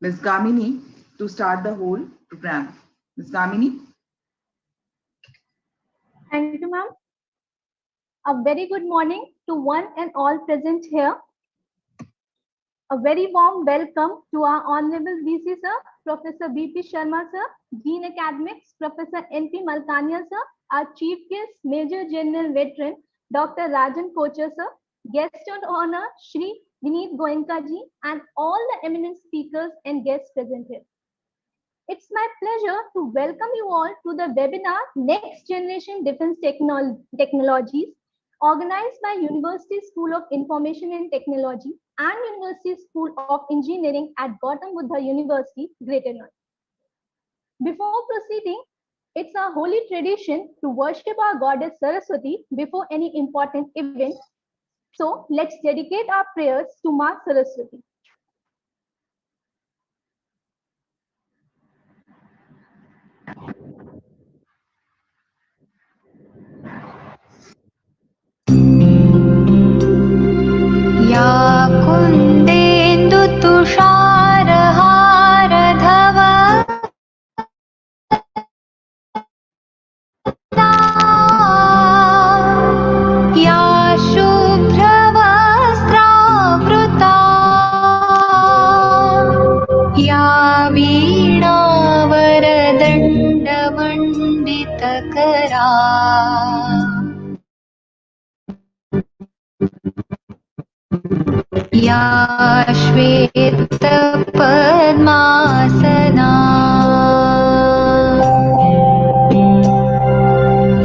Ms. Gamini to start the whole program. Ms. Gamini. Thank you, ma'am. A very good morning to one and all present here. A very warm welcome to our Honorable VC Sir, Professor B.P. Sharma Sir, Dean Academics, Professor N.P. Malkania Sir, our Chief Guest, Major General Veteran, Dr. Rajan Kocher Sir, Guest of Honor, Shri Vineet Goenka Ji, and all the eminent speakers and guests present here. It's my pleasure to welcome you all to the webinar Next Generation Defense Technologies, organized by University School of Information and Technology and University School of Engineering at Gautam Buddha University, Greater Noida. Before proceeding, it's our holy tradition to worship our goddess Saraswati before any important event. So let's dedicate our prayers to Ma Saraswati. या कुन्देन्दुतुषारहारधव या शुभ्रवस्त्रावृता या वीणावरदण्डमण्डितकरा या श्वेतपद्मासना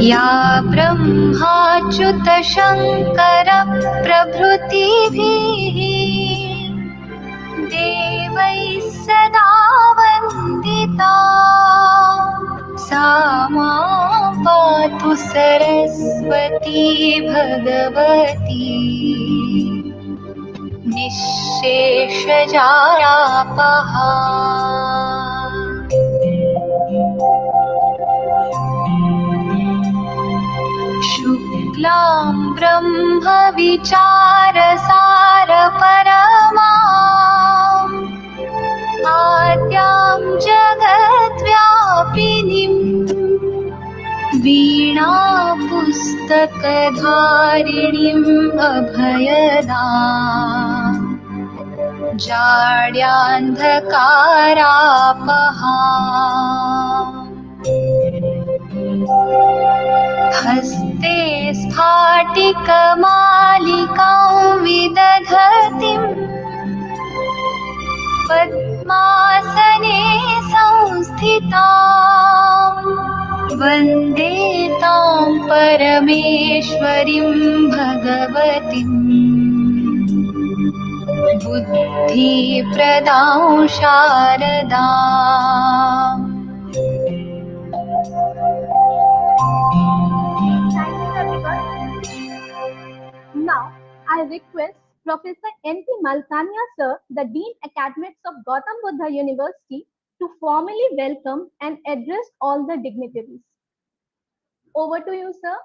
या ब्रह्माच्युतशङ्करप्रभृतिभिः देवैः सदा वन्दिता सा मां पातु सरस्वती भगवती निःशेषजारापहा शुक्लां ब्रह्मविचारसारपरमाम् आद्यां जगद्व्यापिनीं वीणापुस्तकधारिणीम् अभयदाम् जाड्यान्धकारापहा हस्ते स्फाटिकमालिकां विदधतीं पद्मासने संस्थितां वन्दे तां परमेश्वरीं भगवतीं बुद्धिप्रदां शारदाम् Now, I request Professor N.P. Malkania Sir, the Dean Academics of Gautam Buddha University, to formally welcome and address all the dignitaries. Over to you, sir.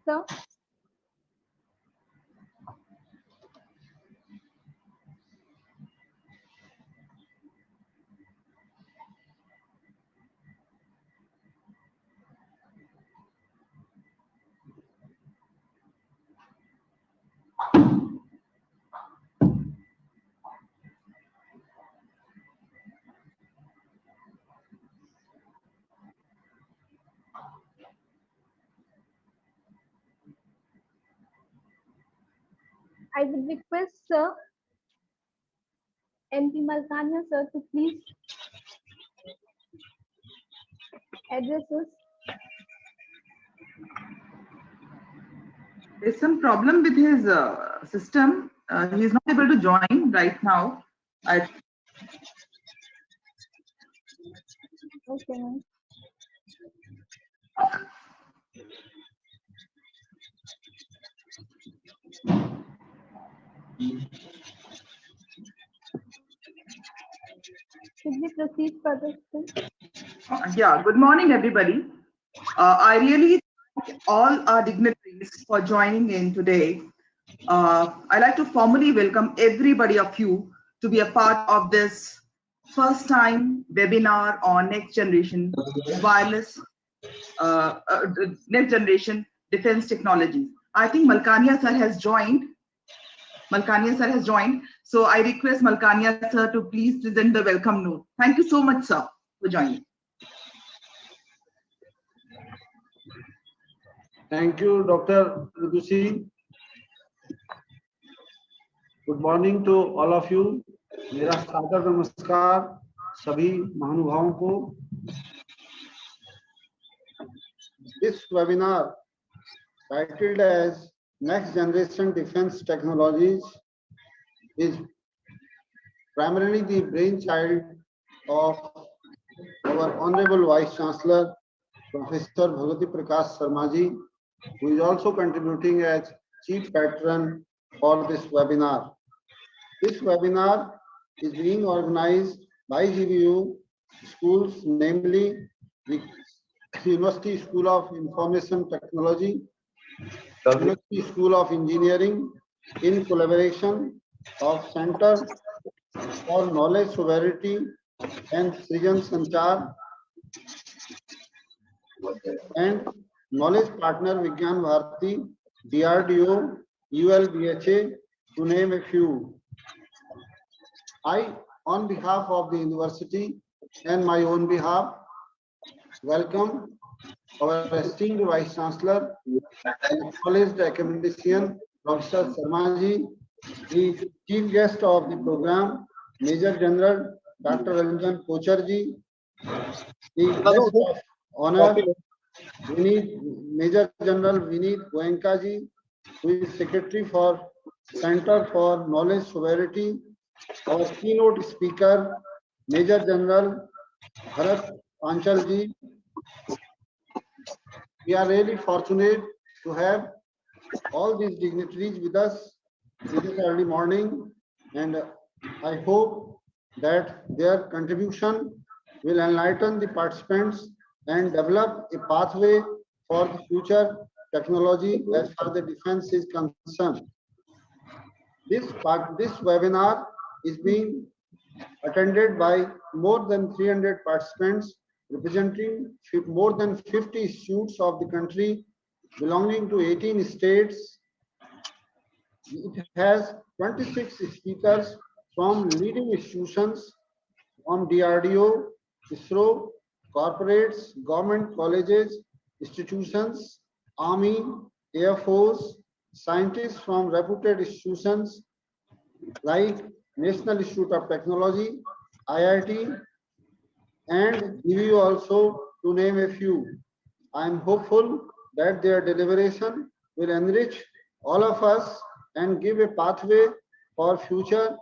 Sir. I would request Sir N.P. Malkania Sir to please address us. There's some problem with his system. He is not able to join right now. Okay, ma'am. Should we proceed further? Yeah, good morning, everybody. I really thank all our dignitaries for joining in today. I'd like to formally welcome everybody of you to be a part of this first time webinar on next generation wireless, next generation defense technologies. I think Malkania sir has joined. So I request Malkania sir to please present the welcome note. Thank you so much, sir, for joining. Thank you, Dr. Rudusi. Good morning to all of you. मेरा सादर नमस्कार सभी महानुभावों को. This webinar titled as Next Generation Defense Technologies is primarily the brainchild of our Honorable Vice Chancellor, Professor Bhagwati Prakash Sharma ji, who is also contributing as chief patron for this webinar. This webinar is being organized by GVU schools, namely the University School of Information Technology, University School of Engineering, in collaboration of Center for Knowledge Sovereignty and Srijan Sanchar and knowledge partner Vigyan Bharati, DRDO, ULBHA, to name a few. I, on behalf of the university and my own behalf, welcome our esteemed Vice Chancellor and acknowledged academician, Professor Sharma ji, the chief guest of the program, Major General Dr. Ranjan Kochar ji, the guest of honor, Major General Vineet Goenka ji, who is Secretary for Center for Knowledge Sovereignty, our keynote speaker, Major General Bharat Panchal ji. We are really fortunate to have all these dignitaries with us in this early morning, and I hope that their contribution will enlighten the participants and develop a pathway for the future technology as far as the defense is concerned. This webinar is being attended by more than 300 participants representing more than 50 institutes of the country belonging to 18 states. It has 26 speakers from leading institutions from DRDO, ISRO, corporates, government colleges, institutions, Army, Air Force, scientists from reputed institutions like National Institute of Technology, IIT, and GVU also, to name a few. I am hopeful that their deliberation will enrich all of us and give a pathway for future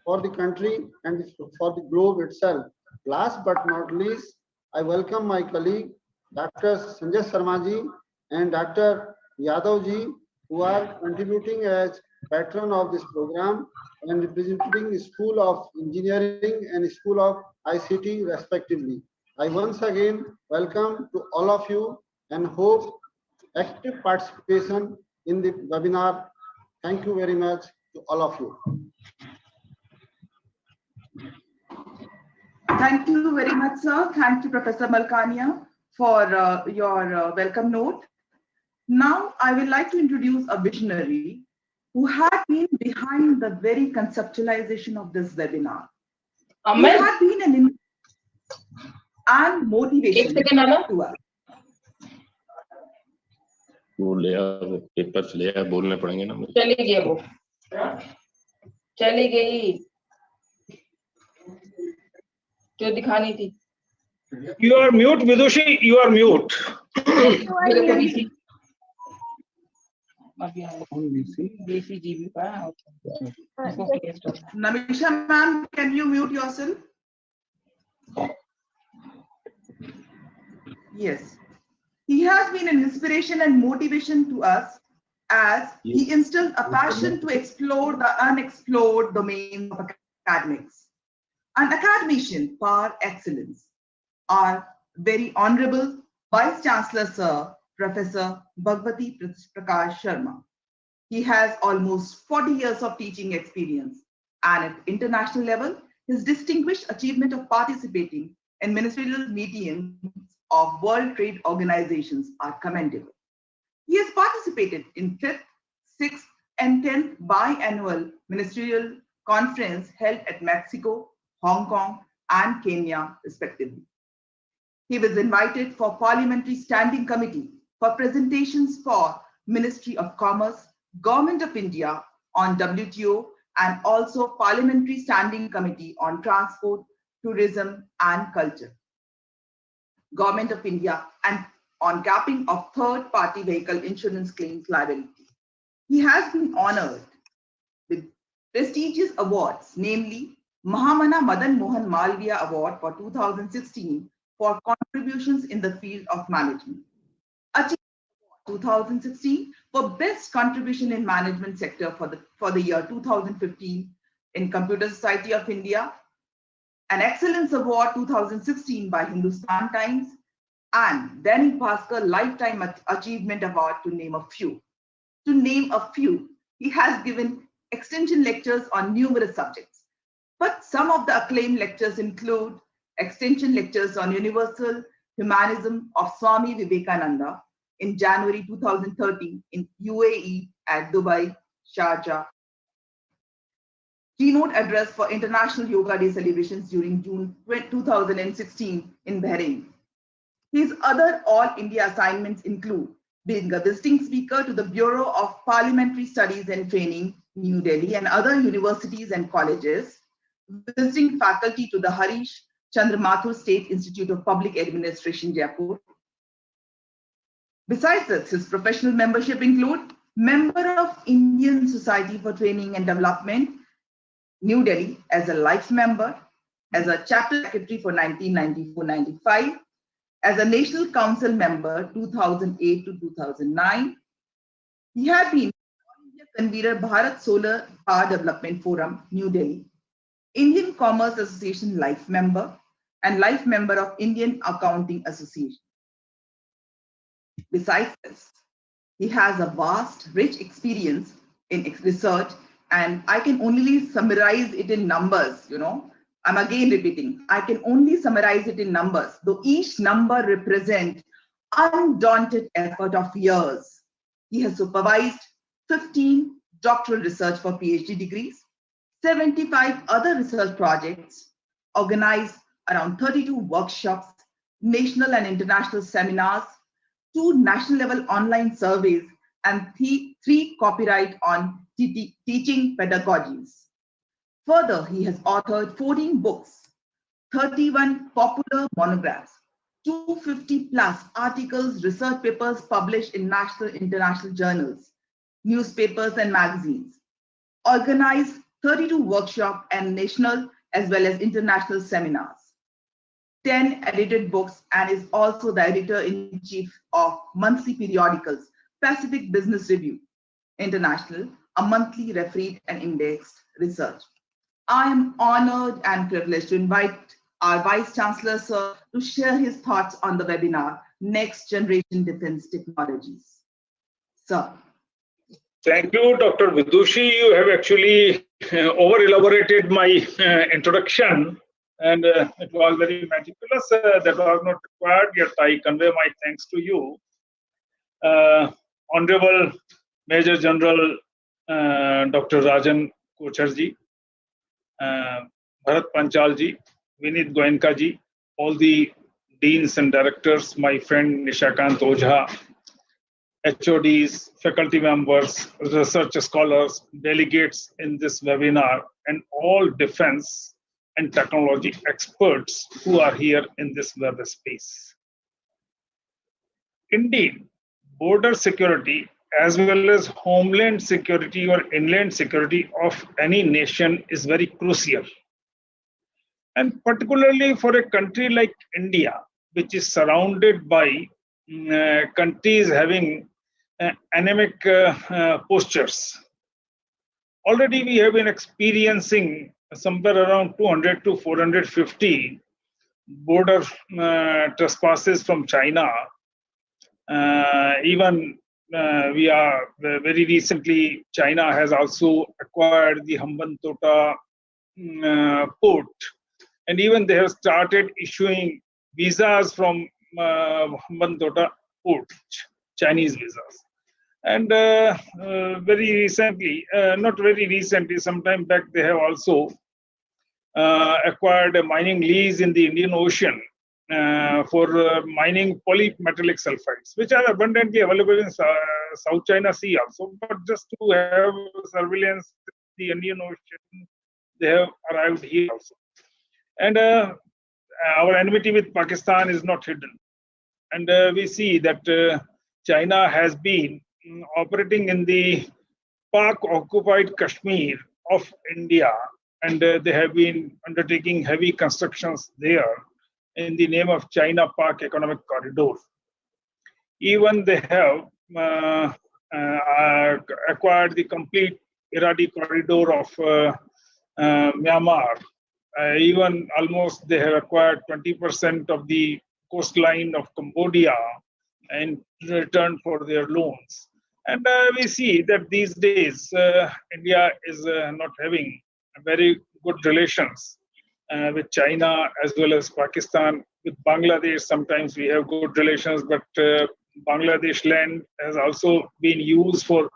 for the country and for the globe itself. Last but not least, I welcome my colleague, Dr. Sanjay Sharma ji and Dr. Yadav ji, who are contributing as patron of this program and representing the School of Engineering and School of ICT respectively. I once again welcome to all of you and hope active participation in the webinar. Thank you very much to all of you. Thank you very much, sir. Thank you, Professor Malkania, for your welcome note. Now, I would like to introduce a visionary who had been behind the very conceptualization of this webinar. Who had been an and motivation to us. वो ले papers ले बोलने पड़ेंगे ना. चली गई वो, चली गई जो दिखानी थी. You are mute, Vidushi. You are mute. BCGB का. Namisha ma'am, can you mute yourself? Yes. He has been an inspiration and motivation to us as he instilled a passion to explore the unexplored domains of academics. an academician par excellence, our very honorable Vice Chancellor Sir, Professor Bhagwati Prakash Sharma. He has almost 40 years of teaching experience, and at international level, his distinguished achievement of participating in ministerial meetings of World Trade Organizations are commendable. He has participated in 5th, 6th, and 10th biannual ministerial conference held at Mexico, Hong Kong, and Kenya, respectively. He was invited for Parliamentary Standing Committee for presentations for Ministry of Commerce, Government of India on WTO, and also Parliamentary Standing Committee on Transport, Tourism, and Culture, Government of India, and on capping of third-party vehicle insurance claims liability. He has been honored with prestigious awards, namely Mahamana Madan Mohan Malviya Award for 2016 for contributions in the field of management. Achieved 2016 for best contribution in management sector for the year 2015 in Computer Society of India, an Excellence Award 2016 by Hindustan Times, and Dainik Bhaskar Lifetime Achievement Award, to name a few. To name a few, he has given extension lectures on numerous subjects, but some of the acclaimed lectures include extension lectures on universal humanism of Swami Vivekananda in January 2013 in UAE at Dubai, Sharjah. Keynote address for International Yoga Day celebrations during June 2016 in Bahrain. His other All India assignments include being a visiting speaker to the Bureau of Parliamentary Studies and Training, New Delhi, and other universities and colleges, visiting faculty to the Harish Chandra Mathur State Institute of Public Administration, Jaipur. Besides this, his professional membership include member of Indian Society for Training and Development, New Delhi, as a life member, as a chapter secretary for 1994-95, as a National Council member 2008 to 2009. He had been All-India convener Bharat Solar Power Development Forum, New Delhi, Indian Commerce Association life member, and life member of Indian Accounting Association. Besides this, he has a vast, rich experience in research, and I can only summarize it in numbers, I'm again repeating, I can only summarize it in numbers, though each number represents undaunted effort of years. He has supervised 15 doctoral research for PhD degrees, 75 other research projects, organized around 32 workshops, national and international seminars, 2 national level online surveys, and 3 copyright on teaching pedagogies. Further, he has authored 14 books, 31 popular monographs, 250 plus articles, research papers published in national, international journals, newspapers and magazines, organized 32 workshops and national as well as international seminars, 10 edited books, and is also the editor-in-chief of monthly periodicals, Pacific Business Review International, a monthly refereed and indexed research. I am honored and privileged to invite our Vice Chancellor, Sir, to share his thoughts on the webinar, Next Generation Defense Technologies. Sir. Thank you, Dr. Vidushi. You have actually over-elaborated my introduction, and it was very meticulous. That was not required, yet I convey my thanks to you. Honorable Major General Dr. Rajan Kocharji, Bharat Panchalji, Vinit Goenkaji, all the deans and directors, my friend Nishakant Ojha, HODs, faculty members, research scholars, delegates in this webinar, and all defense and technology experts who are here in this web space. Indeed, border security as well as homeland security or inland security of any nation is very crucial. And particularly for a country like India, which is surrounded by countries having anemic postures. Already we have been experiencing somewhere around 200 to 450 border trespasses from China. Even we are very recently, China has also acquired the Hambantota port, and even they have started issuing visas from Hambantota port, Chinese visas. And very recently, not very recently, sometime back, they have also acquired a mining lease in the Indian Ocean for mining polymetallic sulfides, which are abundantly available in South China Sea also. But just to have surveillance the Indian Ocean, they have arrived here also. And our enmity with Pakistan is not hidden. And we see that China has been operating in the Pak-occupied Kashmir of India, and they have been undertaking heavy constructions there in the name of China-Pak Economic Corridor. Even they have acquired the complete Iradi corridor of Myanmar. Even almost they have acquired 20% of the coastline of Cambodia in return for their loans. And we see that these days India is not having very good relations with China as well as Pakistan. With Bangladesh, sometimes we have good relations, but Bangladesh land has also been used for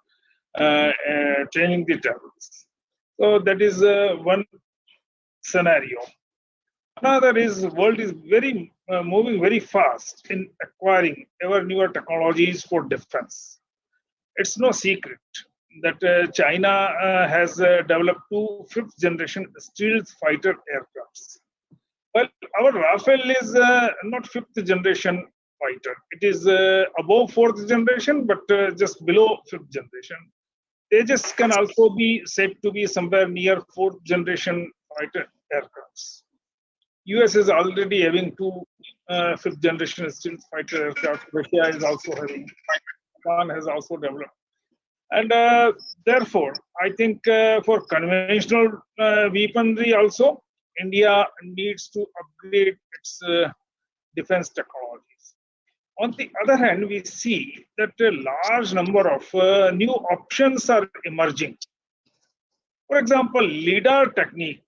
training the terrorists. So that is one scenario. Another is world is very moving very fast in acquiring ever newer technologies for defense. It's no secret that China has developed two fifth-generation stealth fighter aircrafts. Well, our Rafale is not fifth-generation fighter. It is above fourth generation, but just below fifth generation. Tejas can also be said to be somewhere near fourth generation fighter aircrafts. US is already having two fifth generation stealth fighter aircraft. Russia is also having. Japan has also developed. And therefore, I think for conventional weaponry also, India needs to upgrade its defense technologies. On the other hand, we see that a large number of new options are emerging. For example, LIDAR technique,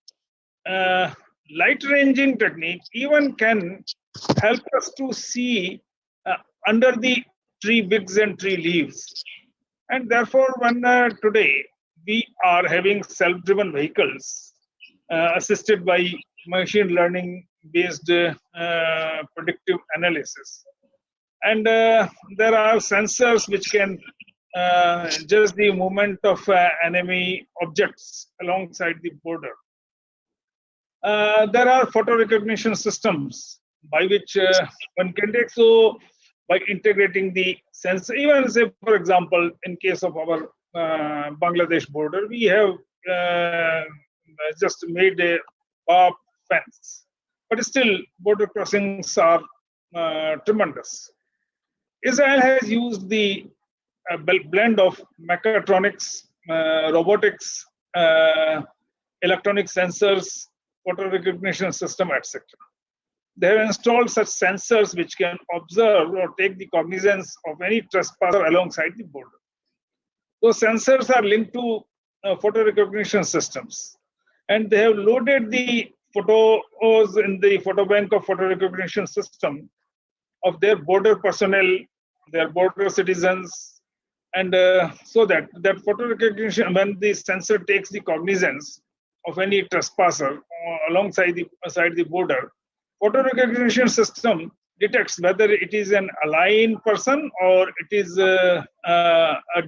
light ranging technique even can help us to see under the tree bigs and tree leaves. And therefore, when today we are having self-driven vehicles assisted by machine learning based predictive analysis, and there are sensors which can judge the movement of enemy objects alongside the border. There are photo recognition systems by which one can take. So by integrating the sensor, even say, for example, in case of our Bangladesh border, we have just made a barbed fence, but still border crossings are tremendous. Israel has used the blend of mechatronics, robotics, electronic sensors, photo recognition system, etc. They have installed such sensors which can observe or take the cognizance of any trespasser alongside the border. Those sensors are linked to photo recognition systems, and they have loaded the photos in the photo bank of photo recognition system of their border personnel, their border citizens, and so that photo recognition, when the sensor takes the cognizance of any trespasser alongside the border, photo recognition system detects whether it is an aligned person or it is a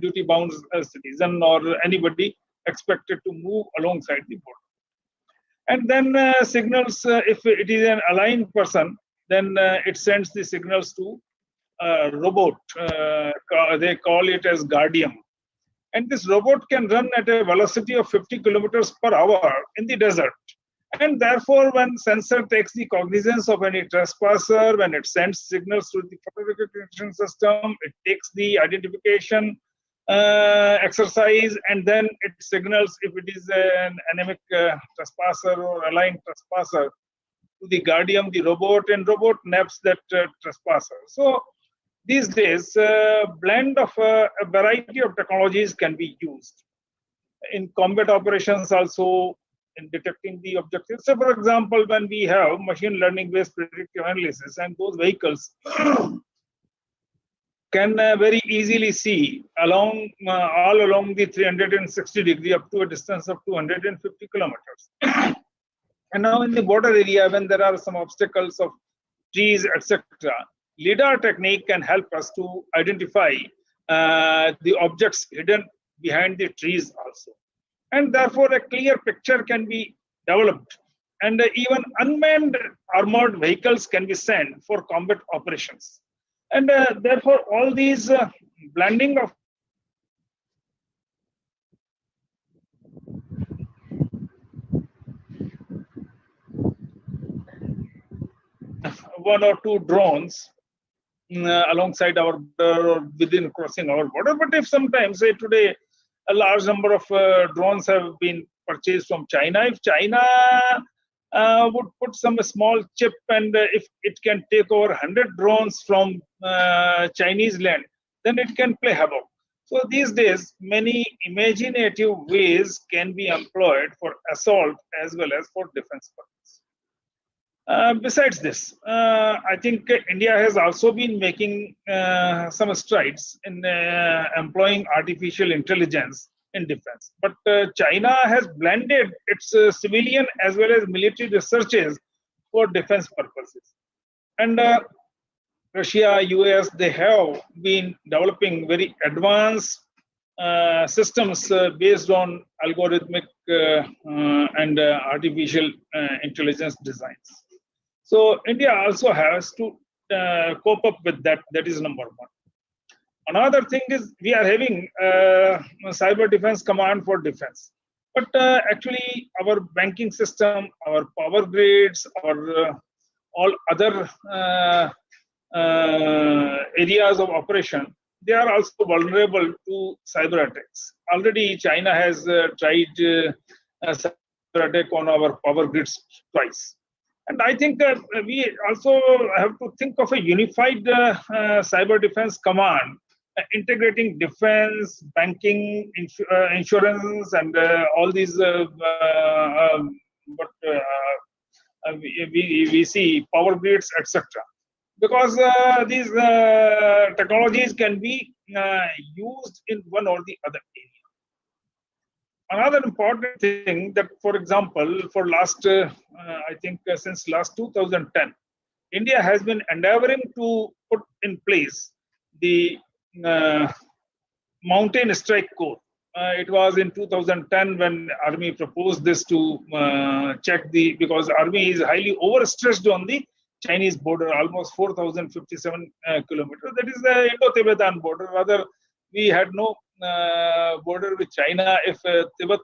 duty-bound citizen or anybody expected to move alongside the border. And then signals, if it is an aligned person, then it sends the signals to a robot. They call it as Guardian. And this robot can run at a velocity of 50 kilometers per hour in the desert. And therefore, when sensor takes the cognizance of any trespasser, when it sends signals to the photo recognition system, it takes the identification exercise, and then it signals if it is an anemic trespasser or aligned trespasser to the guardian, the robot, and robot naps that trespasser. So these days, blend of a variety of technologies can be used in combat operations, also in detecting the objectives. So, for example, when we have machine learning based predictive analysis, and those vehicles can very easily see along all along the 360 degree up to a distance of 250 kilometers. And now in the border area, when there are some obstacles of trees, etc., LiDAR technique can help us to identify the objects hidden behind the trees also. And therefore, a clear picture can be developed. And even unmanned armored vehicles can be sent for combat operations. And therefore, all these blending of one or two drones alongside our border or within crossing our border. But if sometimes, say today, a large number of drones have been purchased from China, if China would put some small chip, and if it can take over 100 drones from Chinese land, then it can play havoc. So these days, many imaginative ways can be employed for assault as well as for defense purposes. Besides this, I think India has also been making some strides in employing artificial intelligence in defense. But China has blended its civilian as well as military researches for defense purposes. And Russia, US, they have been developing very advanced systems based on algorithmic and artificial intelligence designs. So India also has to cope up with that. That is number one. Another thing is we are having cyber defense command for defense. But actually our banking system, our power grids, our all other areas of operation, they are also vulnerable to cyber attacks. Already China has tried a cyber attack on our power grids twice. And I think we also have to think of a unified cyber defense command, integrating defense, banking, insurance, and all these. We see power grids, etc. Because these technologies can be used in one or the other area. Another important thing that, for example, for last, I think since last 2010, India has been endeavoring to put in place the Mountain Strike Corps. It was in 2010 when Army proposed this to check because Army is highly overstressed on the Chinese border, almost 4,057 kilometers. That is the Indo-Tibetan border. Rather, we had no border with China. If Tibet,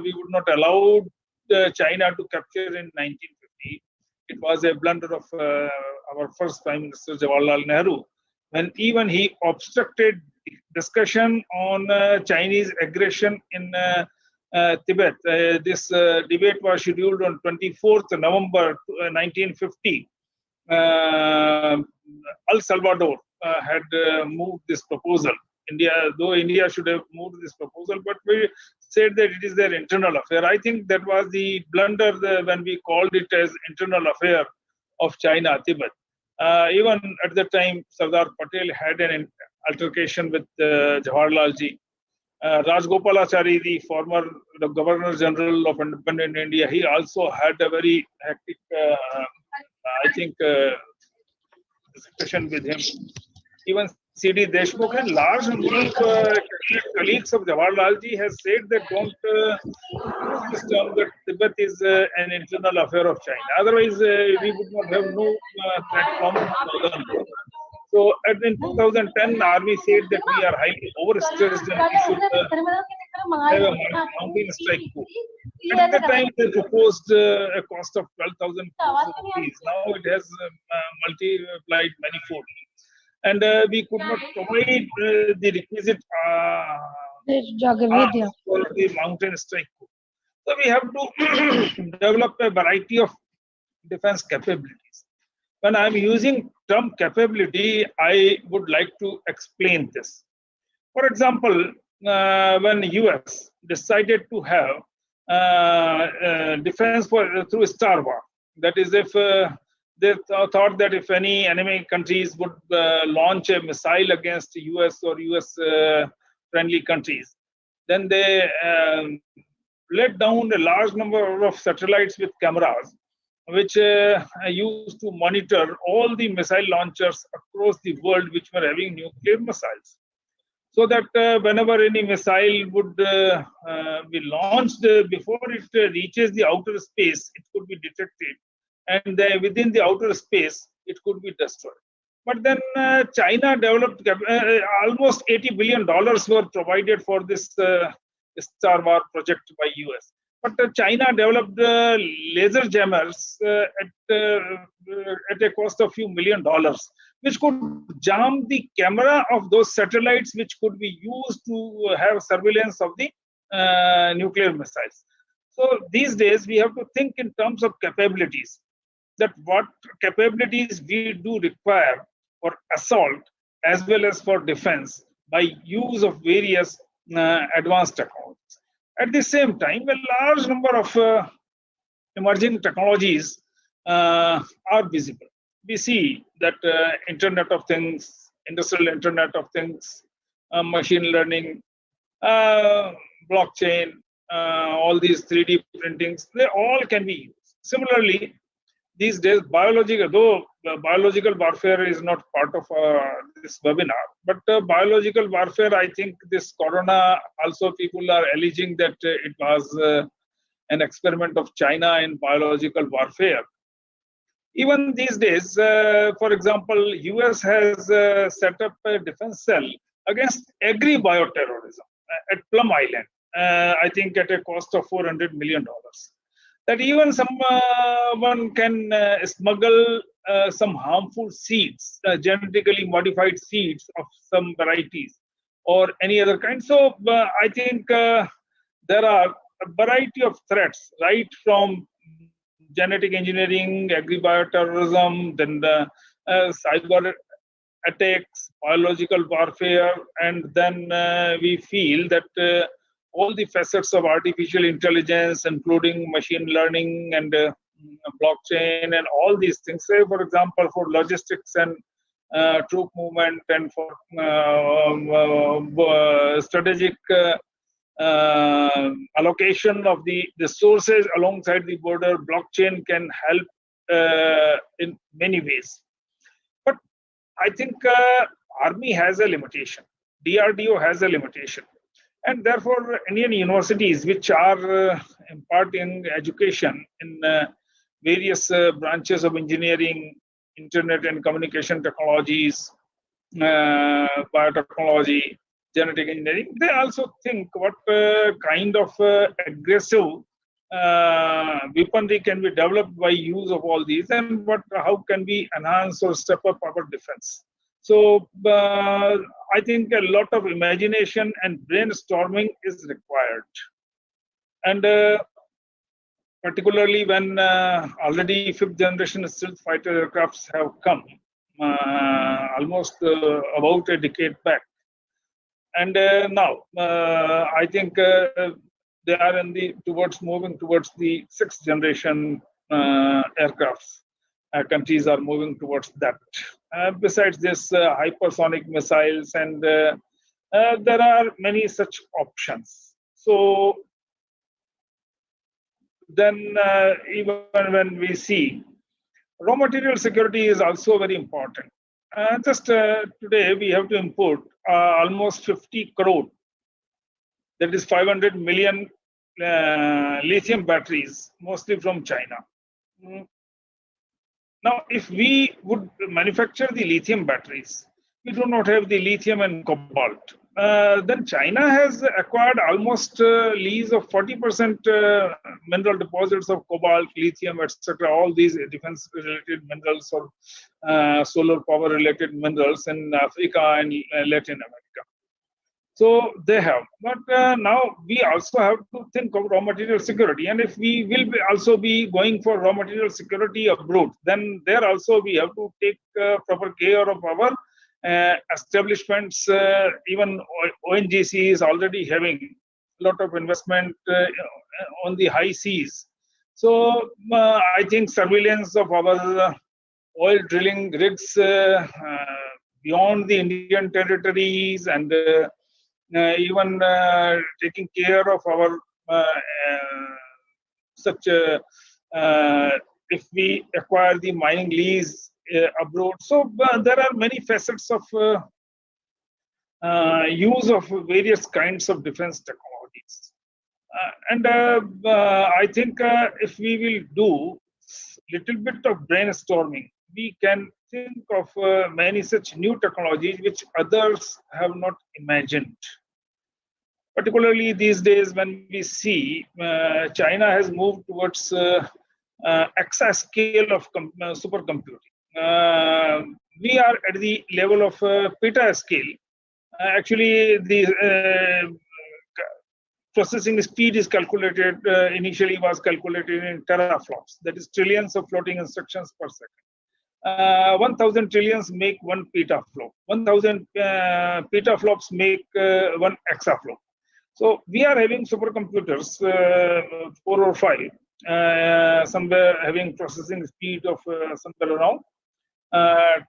we would not allow China to capture in 1950. It was a blunder of our first Prime Minister Jawaharlal Nehru, when even he obstructed discussion on Chinese aggression in Tibet. This debate was scheduled on 24th November 1950. El Salvador had moved this proposal. Though India should have moved this proposal, but we said that it is their internal affair. I think that was the blunder when we called it as internal affair of China, Tibet. Even at the time, Sardar Patel had an altercation with Jawaharlal ji. Rajgopalachari, the former Governor General of Independent India, he also had a very hectic, I think, discussion with him. Even C.D. Deshmukh and large number of colleagues of Jawaharlal ji has said that don't use this term that Tibet is an internal affair of China. Otherwise, we would not have no platform to learn. So in 2010, Army said that we are highly overstressed and we should have a mountain strike coup. At the time, they proposed a cost of 12,000 rupees. Now it has multiplied manifold. and we could not provide the requisite arms for the mountain strike. So we have to develop a variety of defense capabilities. When I'm using term capability, I would like to explain this. For example, when US decided to have defense through Star War, that is, if they thought that if any enemy countries would launch a missile against US or US friendly countries, then they let down a large number of satellites with cameras, which used to monitor all the missile launchers across the world which were having nuclear missiles. So that whenever any missile would be launched, before it reaches the outer space, it could be detected, and within the outer space, it could be destroyed. But then China developed almost $80 billion were provided for this Star War project by US. But China developed laser jammers at a cost of few $1 million, which could jam the camera of those satellites, which could be used to have surveillance of the nuclear missiles. So these days, we have to think in terms of capabilities, that what capabilities we do require for assault as well as for defense by use of various advanced technologies. At the same time, a large number of emerging technologies are visible. We see that Internet of Things, Industrial Internet of Things, machine learning, blockchain, all these 3D printings, they all can be used. Similarly, these days, though biological warfare is not part of this webinar, but biological warfare, I think this corona also people are alleging that it was an experiment of China in biological warfare. Even these days, for example, US has set up a defense cell against agri-bioterrorism at Plum Island, I think at a cost of $400 million. That even someone can smuggle some harmful seeds, genetically modified seeds of some varieties or any other kind. So I think there are a variety of threats, right from genetic engineering, agri-bioterrorism, then the cyber attacks, biological warfare, and then we feel that all the facets of artificial intelligence, including machine learning and blockchain and all these things, say for example, for logistics and troop movement and for strategic allocation of the resources alongside the border, blockchain can help in many ways. But I think Army has a limitation, DRDO has a limitation. And therefore, Indian universities, which are imparting education in various branches of engineering, internet and communication technologies, biotechnology, genetic engineering, they also think what kind of aggressive weaponry can be developed by use of all these, and how can we enhance or step up our defense. So I think a lot of imagination and brainstorming is required. And particularly when already 5th generation stealth fighter aircrafts have come, almost about a decade back. And now I think they are moving towards the 6th generation aircrafts. Countries are moving towards that. Besides this, hypersonic missiles, and there are many such options. So then even when we see raw material security is also very important. Just today we have to import almost 50 crore, that is 500 million lithium batteries, mostly from China. Now, if we would manufacture the lithium batteries, we do not have the lithium and cobalt. then China has acquired almost lease of 40% mineral deposits of cobalt, lithium, etc. All these defense-related minerals or solar power-related minerals in Africa and Latin America. So they have, but now we also have to think of raw material security. And if we will also be going for raw material security abroad, then there also we have to take proper care of our establishments. Even ONGC is already having a lot of investment on the high seas. So I think surveillance of our oil drilling rigs beyond the Indian territories and even taking care of our if we acquire the mining lease abroad. So there are many facets of use of various kinds of defense technologies. I think if we will do little bit of brainstorming, we can think of many such new technologies which others have not imagined. Particularly these days, when we see China has moved towards exascale of supercomputing. We are at the level of petascale. Actually, the processing speed is calculated, initially was calculated in teraflops, that is trillions of floating instructions per second. 1,000 trillions make one petaflop. 1,000 petaflops make one exaflop. So we are having supercomputers, 4 or 5, somewhere having processing speed of somewhere around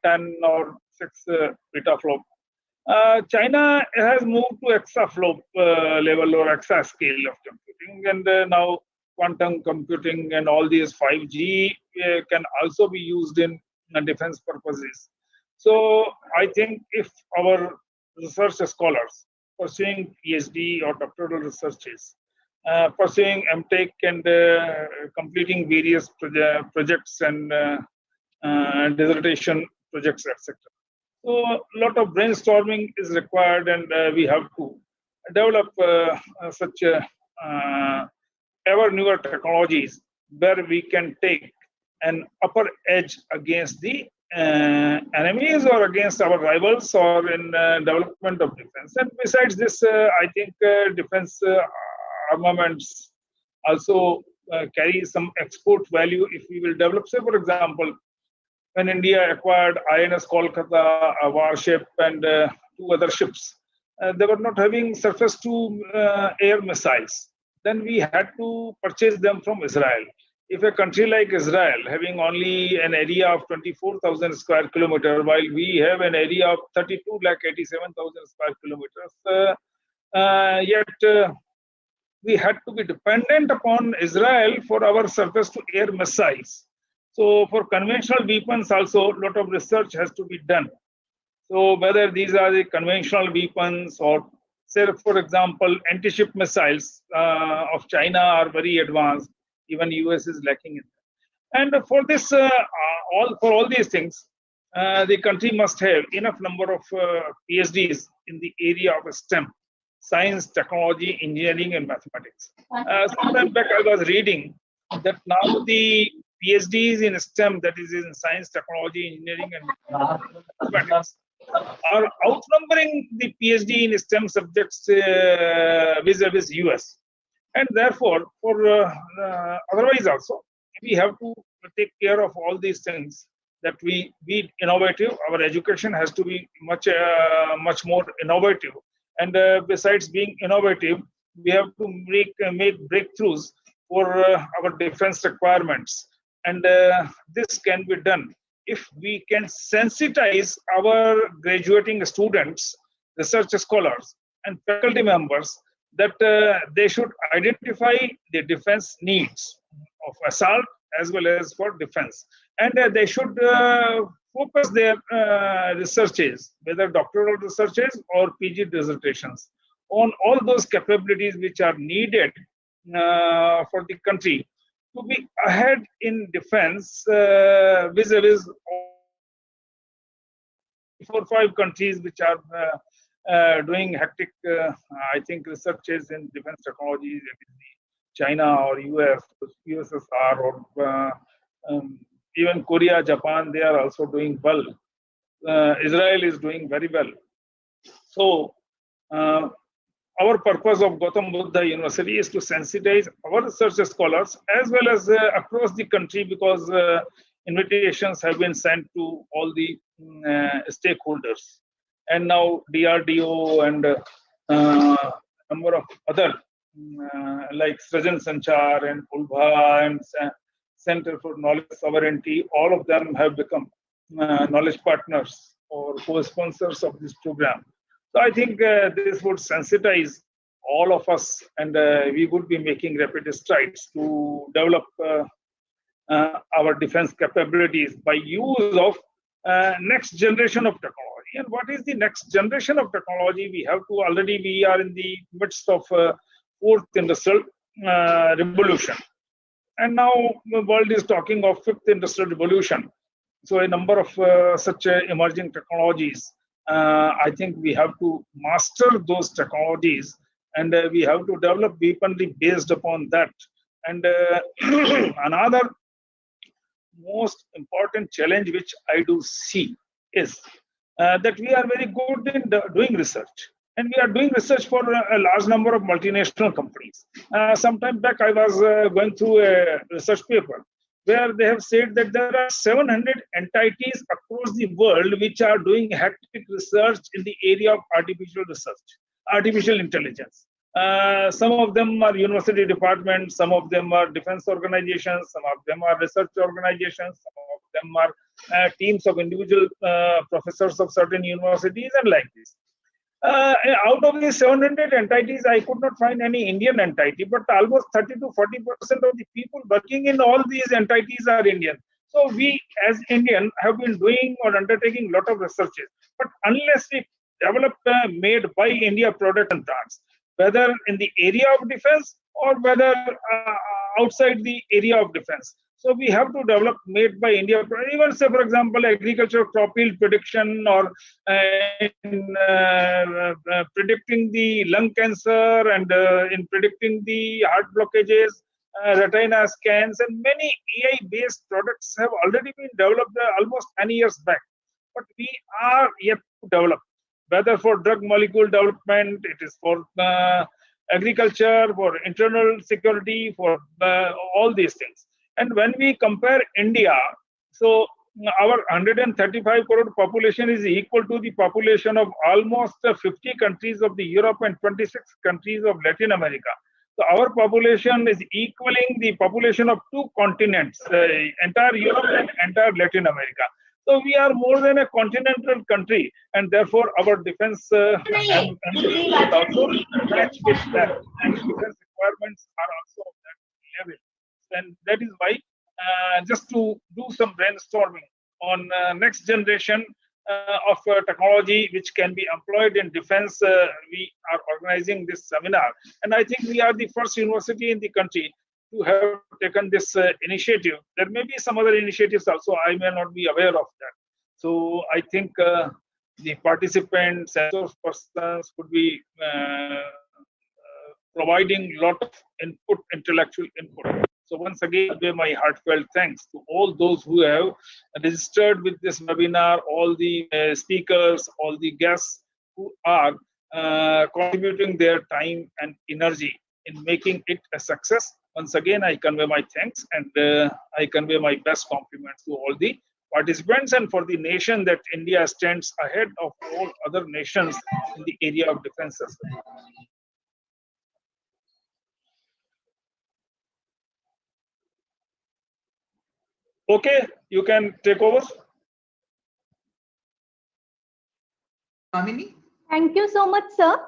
10 or 6 petaflop. China has moved to exaflop level or exascale of computing, and now quantum computing and all these 5G can also be used in defense purposes. So I think if our research scholars pursuing PhD or doctoral researches, pursuing MTech and completing various projects and dissertation projects, etc. So a lot of brainstorming is required, and we have to develop such ever newer technologies where we can take an upper edge against the enemies or against our rivals or in development of defense. And besides this, I think defense armaments also carry some export value if we will develop. Say, for example, when India acquired INS Kolkata, a warship, and 2 other ships, they were not having surface-to-air missiles. Then we had to purchase them from Israel. If a country like Israel, having only an area of 24,000 square kilometers, while we have an area of 32,87,000 square kilometers, yet we had to be dependent upon Israel for our surface-to-air missiles. So for conventional weapons also, a lot of research has to be done. So whether these are the conventional weapons or, say, for example, anti-ship missiles of China are very advanced. Even US is lacking in that. And for this, for all these things, the country must have enough number of PhDs in the area of STEM, science, technology, engineering, and mathematics. Some time back, I was reading that now the PhDs in STEM, that is in science, technology, engineering, and mathematics, are outnumbering the PhD in STEM subjects vis-a-vis US. And therefore, for otherwise also, we have to take care of all these things, that we be innovative. Our education has to be much more innovative. And besides being innovative, we have to make breakthroughs for our defense requirements. And this can be done if we can sensitize our graduating students, research scholars, and faculty members that they should identify the defense needs of assault as well as for defense. And they should focus their researches, whether doctoral researches or PG dissertations, on all those capabilities which are needed for the country to be ahead in defense vis-a-vis 4 or 5 countries which are doing hectic, I think, researches in defense technologies, China or US, USSR, or even Korea, Japan, they are also doing well. Israel is doing very well. So, our purpose of Gautam Buddha University is to sensitize our research scholars as well as across the country, because invitations have been sent to all the stakeholders. And now DRDO and number of other like Srajan Sanchar and ULBA and Center for Knowledge Sovereignty, all of them have become knowledge partners or co-sponsors of this program. So I think this would sensitize all of us, and we would be making rapid strides to develop our defense capabilities by use of next generation of technology. And what is the next generation of technology? We have to already, we are in the midst of fourth industrial revolution. And now the world is talking of fifth industrial revolution. So a number of such emerging technologies, I think we have to master those technologies, and we have to develop weaponry based upon that. And another most important challenge which I do see is that we are very good in doing research. And we are doing research for a large number of multinational companies. Some time back, I was going through a research paper where they have said that there are 700 entities across the world which are doing hectic research in the area of artificial research, artificial intelligence. Some of them are university departments, some of them are defense organizations, some of them are research organizations, some of them are teams of individual professors of certain universities, and like this. Out of these 700 entities, I could not find any Indian entity, but almost 30 to 40% of the people working in all these entities are Indian. So we, as Indian, have been doing or undertaking a lot of researches. But unless we develop made by India products and brands, whether in the area of defense or whether outside the area of defense. So we have to develop made by India. Even say, for example, agriculture crop yield prediction, or in predicting the lung cancer, and in predicting the heart blockages, retina scans, and many AI-based products have already been developed almost 10 years back. But we are yet to develop, whether for drug molecule development, it is for agriculture, for internal security, for all these things. And when we compare India, so our 135 crore population is equal to the population of almost 50 countries of the Europe and 26 countries of Latin America. So our population is equaling the population of two continents, entire Europe and entire Latin America. So we are more than a continental country, and therefore our defense and also match with that, and defense requirements are also of that level. And that is why, just to do some brainstorming on next generation of technology which can be employed in defense, we are organizing this seminar. And I think we are the first university in the country to have taken this initiative. There may be some other initiatives also, I may not be aware of that. So I think the participants and those persons could be providing a lot of input, intellectual input. So once again, I give my heartfelt thanks to all those who have registered with this webinar, all the speakers, all the guests who are contributing their time and energy in making it a success. Once again, I convey my thanks, and I convey my best compliments to all the participants, and for the nation that India stands ahead of all other nations in the area of defense as well. Okay, you can take over. Kamini? Thank you so much, sir,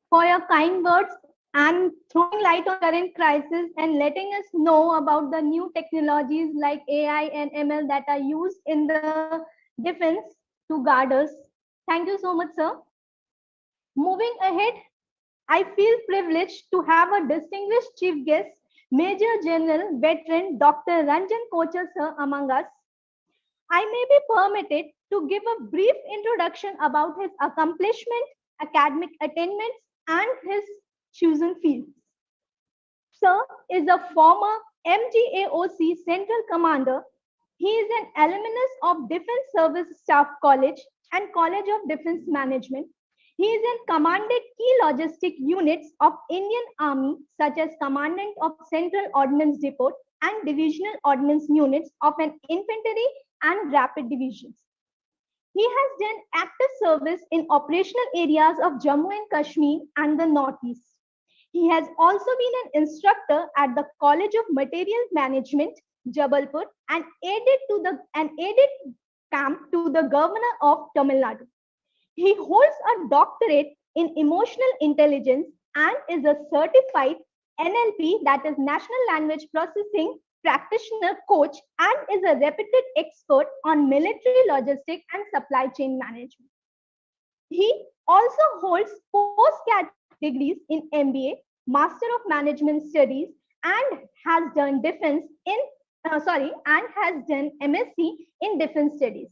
for your kind words and throwing light on current crisis and letting us know about the new technologies like AI and ML that are used in the defense to guard us. Thank you so much, sir. Moving ahead, I feel privileged to have a distinguished chief guest, Major General veteran Dr. Ranjan Kochar sir among us. I may be permitted to give a brief introduction about his accomplishment academic attainments, and his chosen fields. Sir is a former MGAOC Central Commander. He is an alumnus of Defense Service Staff College and College of Defense Management. He is in commanded key logistic units of Indian Army, such as Commandant of Central Ordnance Depot and Divisional Ordnance Units of an Infantry and Rapid Divisions. He has done active service in operational areas of Jammu and Kashmir and the Northeast. He has also been an instructor at the College of Material Management, Jabalpur, and aided camp to the Governor of Tamil Nadu. He holds a doctorate in emotional intelligence and is a certified NLP, that is National Language Processing practitioner coach, and is a reputed expert on military logistics and supply chain management. He also holds postgrad degrees in MBA, Master of Management Studies, and has done MSc in Defense Studies.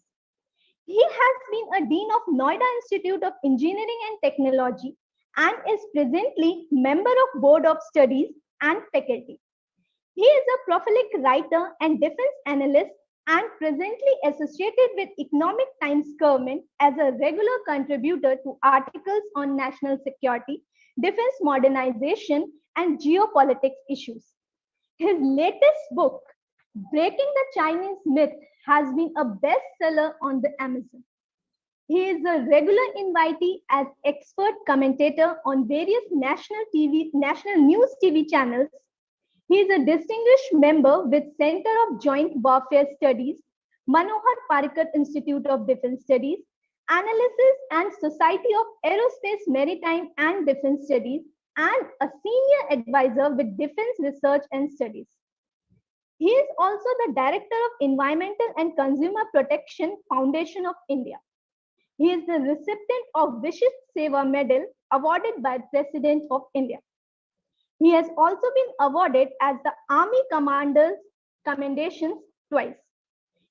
He has been a Dean of Noida Institute of Engineering and Technology and is presently member of Board of Studies and faculty. He is a prolific writer and defense analyst and presently associated with Economic Times Government as a regular contributor to articles on national security, defense modernization, and geopolitics issues. His latest book, Breaking the Chinese Myth, has been a bestseller on the Amazon. He is a regular invitee as expert commentator on various national news TV channels. He is a distinguished member with Center of Joint Warfare Studies, Manohar Parikar Institute of Defense Studies, Analysis and Society of Aerospace, Maritime and Defense Studies, and a senior advisor with Defense Research and Studies. He is also the Director of Environmental and Consumer Protection Foundation of India. He is the recipient of Vishist Seva Medal awarded by President of India. He has also been awarded as the Army Commander's Commendations twice.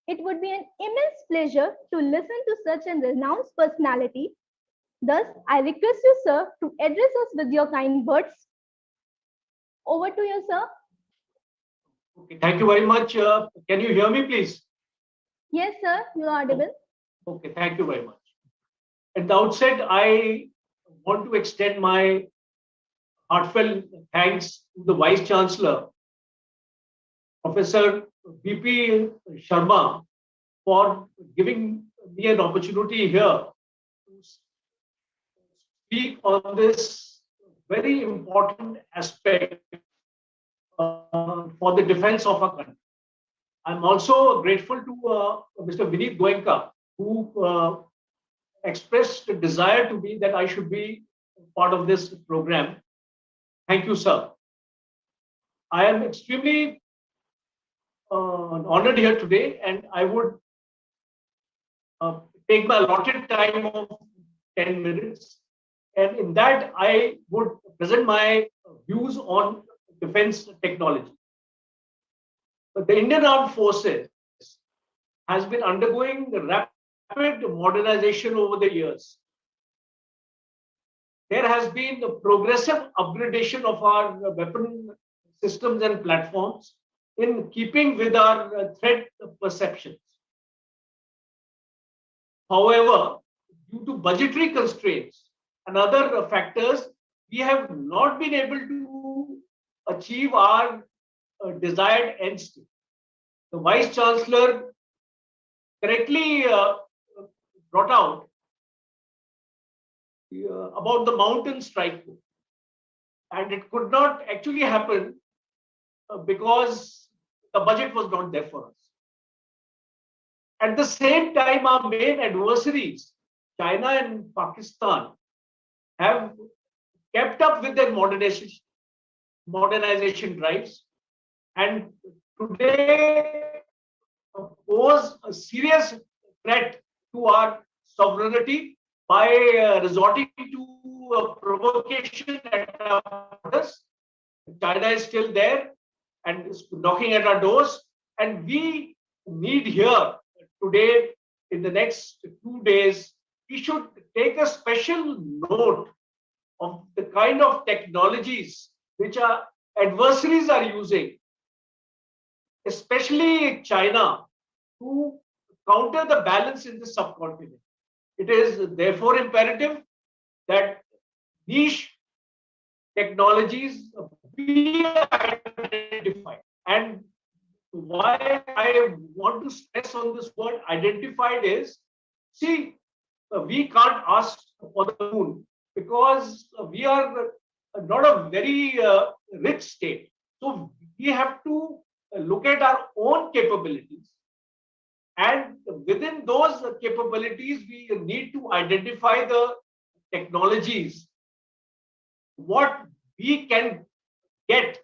It would be an immense pleasure to listen to such a renowned personality. Thus, I request you, sir, to address us with your kind words. Over to you, sir. Okay, thank you very much. Can you hear me, please? Yes, sir, you are audible. Okay, thank you very much. At the outset, I want to extend my heartfelt thanks to the Vice Chancellor, Professor BP Sharma, for giving me an opportunity here to speak on this very important aspect for the defense of our country. I'm also grateful to Mr. Vinit Goenka, who expressed a desire to me that I should be part of this program. Thank you, sir. I am extremely honored here today, and I would take my allotted time of 10 minutes. And in that, I would present my views on defense technology. But the Indian Armed Forces has been undergoing rapid modernization over the years. There has been a progressive upgradation of our weapon systems and platforms in keeping with our threat perceptions. However, due to budgetary constraints and other factors, we have not been able to achieve our desired end state. The Vice Chancellor correctly brought out about the mountain strike, and it could not actually happen because the budget was not there for us. At the same time, our main adversaries, China and Pakistan, have kept up with their modernization drives, and today pose a serious threat to our sovereignty by resorting to provocation at our borders. China is still there and is knocking at our doors, and we need here today, in the next 2 days, we should take a special note of the kind of technologies which our adversaries are using, especially China, to counter the balance in the subcontinent. It is therefore imperative that niche technologies be identified. And why I want to stress on this word identified is, see, we can't ask for the moon because we are not a very rich state. So we have to look at our own capabilities. And within those capabilities, we need to identify the technologies, what we can get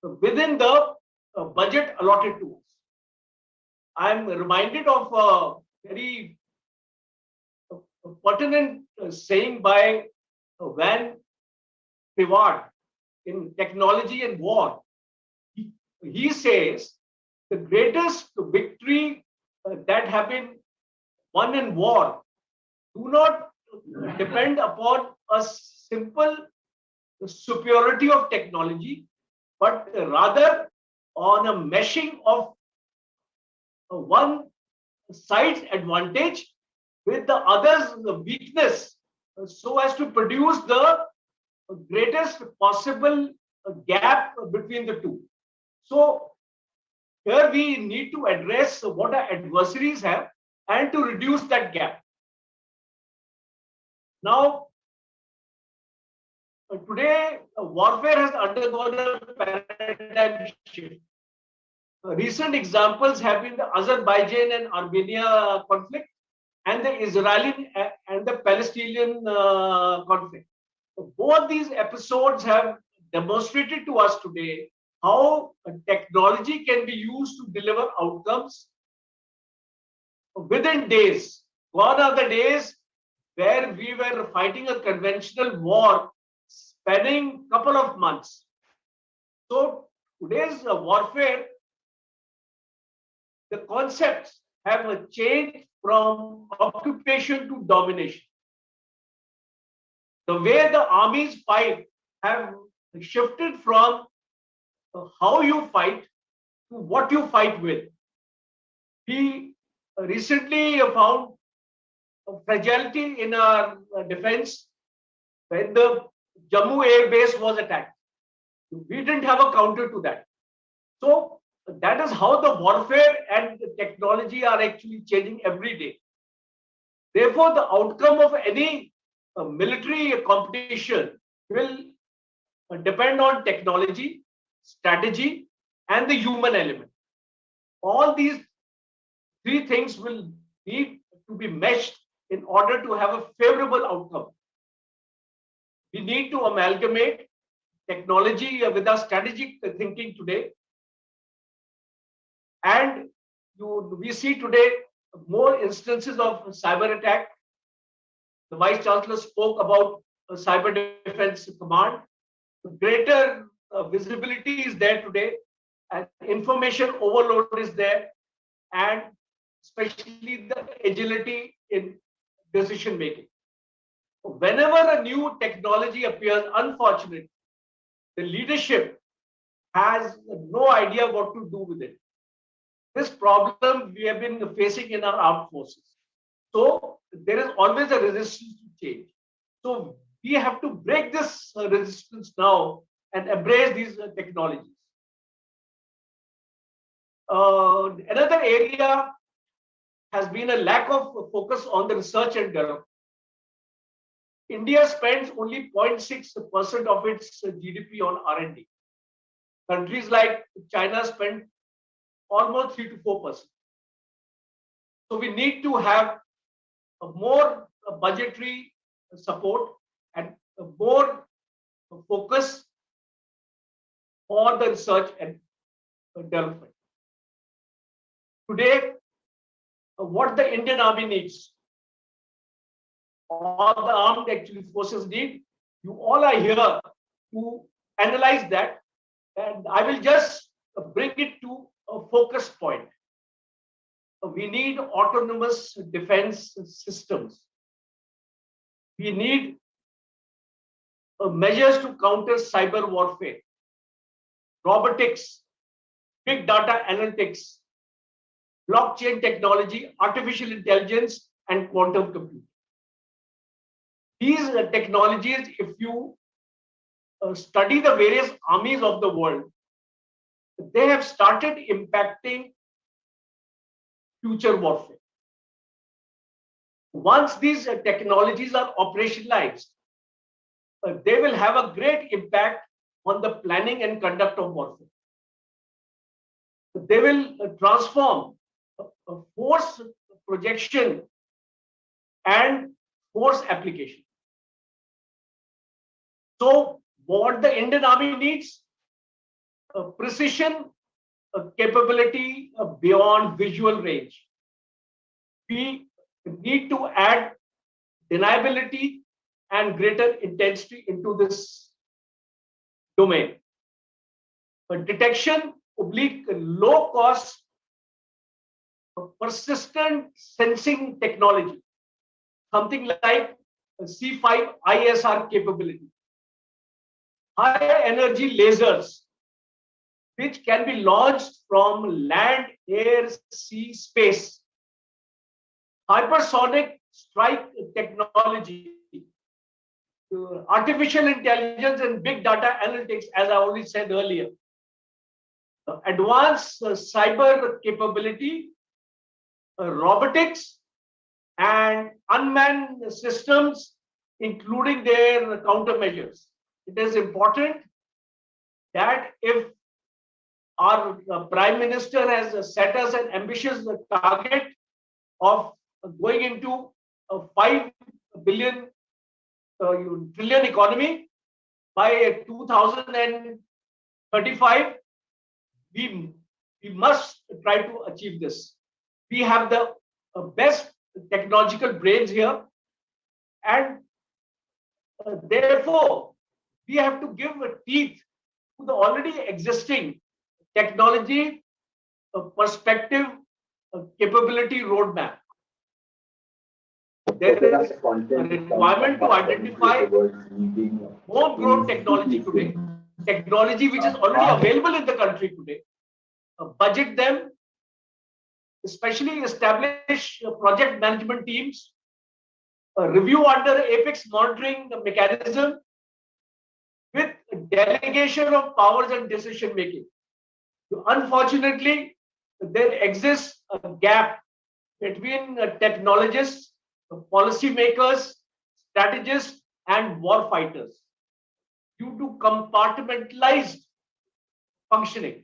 within the budget allotted to us. I'm reminded of a very pertinent saying by Van Pivard in Technology and War. He says the greatest victory that have been won in war do not depend upon a simple superiority of technology, but rather on a meshing of one side's advantage with the other's weakness, so as to produce the greatest possible gap between the two. So here we need to address what our adversaries have and to reduce that gap. Now, today warfare has undergone a paradigm shift. Recent examples have been the Azerbaijan and Armenia conflict and the Israeli and the Palestinian conflict. Both these episodes have demonstrated to us today how technology can be used to deliver outcomes within days. Gone are the days where we were fighting a conventional war spanning a couple of months. So today's warfare, the concepts have changed from occupation to domination. The way the armies fight have shifted from how you fight to what you fight with. We recently found a fragility in our defense when the Jammu Air Base was attacked. We didn't have a counter to that. So that is how the warfare and the technology are actually changing every day. Therefore, the outcome of any military competition will depend on technology, strategy, and the human element. All these three things will need to be meshed in order to have a favorable outcome. We need to amalgamate technology with our strategic thinking today. And we see today more instances of cyber attack. The Vice Chancellor spoke about Cyber Defense Command. Greater visibility is there today, and information overload is there, and especially the agility in decision making. Whenever a new technology appears, unfortunately, the leadership has no idea what to do with it. This problem we have been facing in our armed forces. So there is always a resistance to change. So we have to break this resistance now and embrace these technologies. Another area has been a lack of focus on the research and development. India spends only 0.6% of its GDP on R&D. Countries like China spend almost 3 to 4%. So we need to have a more budgetary support and more focus on the research and development. Today, what the Indian Army needs, all the armed actually forces need, you all are here to analyze that, and I will just bring it to a focus point. We need autonomous defense systems. We need measures to counter cyber warfare, robotics, big data analytics, blockchain technology, artificial intelligence, and quantum computing. These technologies, if you study the various armies of the world, they have started impacting future warfare. Once these technologies are operationalized, they will have a great impact on the planning and conduct of warfare. They will transform force projection and force application. So what the Indian Army needs? Precision capability beyond visual range. We need to add deniability and greater intensity into this domain. Detection oblique low cost persistent sensing technology, something like C5 ISR capability, high energy lasers which can be launched from land, air, sea, space, hypersonic strike technology, artificial intelligence and big data analytics, as I already said earlier, advanced cyber capability, robotics, and unmanned systems, including their countermeasures. It is important that if our Prime Minister has set us an ambitious target of going into a 5 billion trillion economy by 2035, we must try to achieve this. We have the best technological brains here, and therefore we have to give teeth to the already existing technology perspective capability roadmap. There is a requirement to identify homegrown technology today, technology which is already available in the country today, budget them, especially establish project management teams, review under Apex monitoring mechanism with delegation of powers and decision making. Unfortunately, there exists a gap between technologists, policymakers, strategists, and war fighters due to compartmentalized functioning.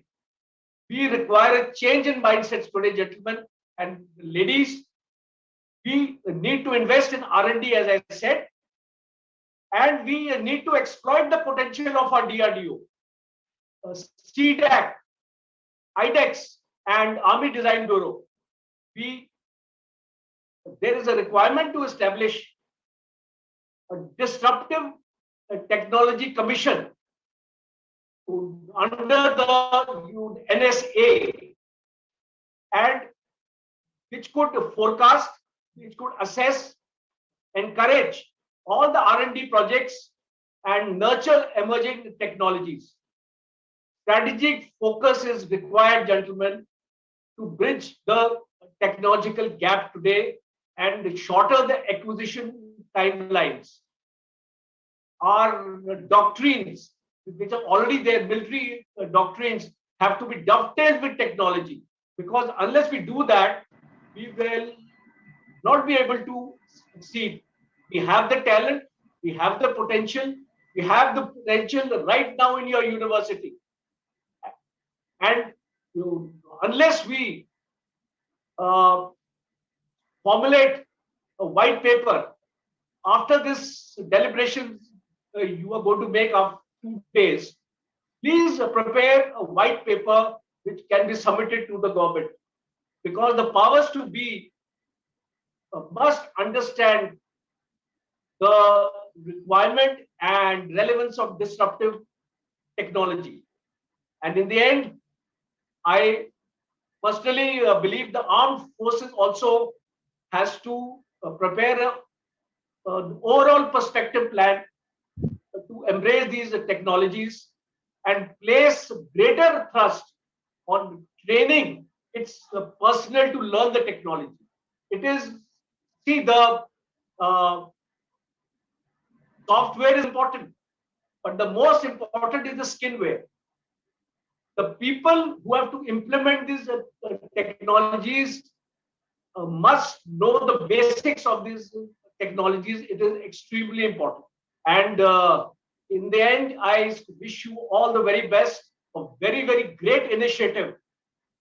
We require a change in mindsets today, gentlemen and ladies. We need to invest in R&D, as I said, and we need to exploit the potential of our DRDO, CDAC, IDEX, and Army Design Bureau. There is a requirement to establish a disruptive technology commission under the NSA, and which could forecast, which could assess, encourage all the R&D projects and nurture emerging technologies. Strategic focus is required, gentlemen, to bridge the technological gap today and shorter the acquisition timelines. Our doctrines, which are already there, military doctrines, have to be dovetailed with technology, because unless we do that, we will not be able to succeed. We have the talent, we have the potential, right now in your university. And unless we formulate a white paper after this deliberation you are going to make of 2 days, please prepare a white paper which can be submitted to the government, because the powers to be must understand the requirement and relevance of disruptive technology. And in the end, I personally believe the armed forces also has to prepare overall perspective plan to embrace these technologies and place greater thrust on training its personnel to learn the technology. It is, see, the uh, software is important, but the most important is the skinware. The people who have to implement these technologies must know the basics of these technologies. It is extremely important. And in the end, I wish you all the very best. A very, very great initiative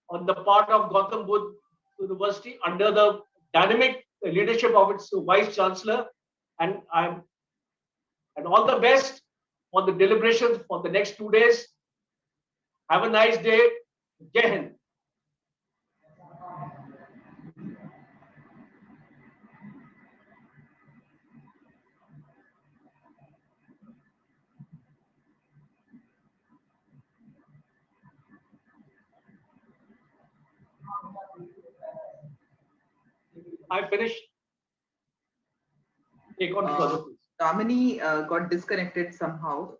on the part of Gautam Buddha University under the dynamic leadership of its Vice Chancellor. And all the best for the deliberations for the next 2 days. Have a nice day. Jai Hind. I finished. Take on further, please. Damini got disconnected somehow.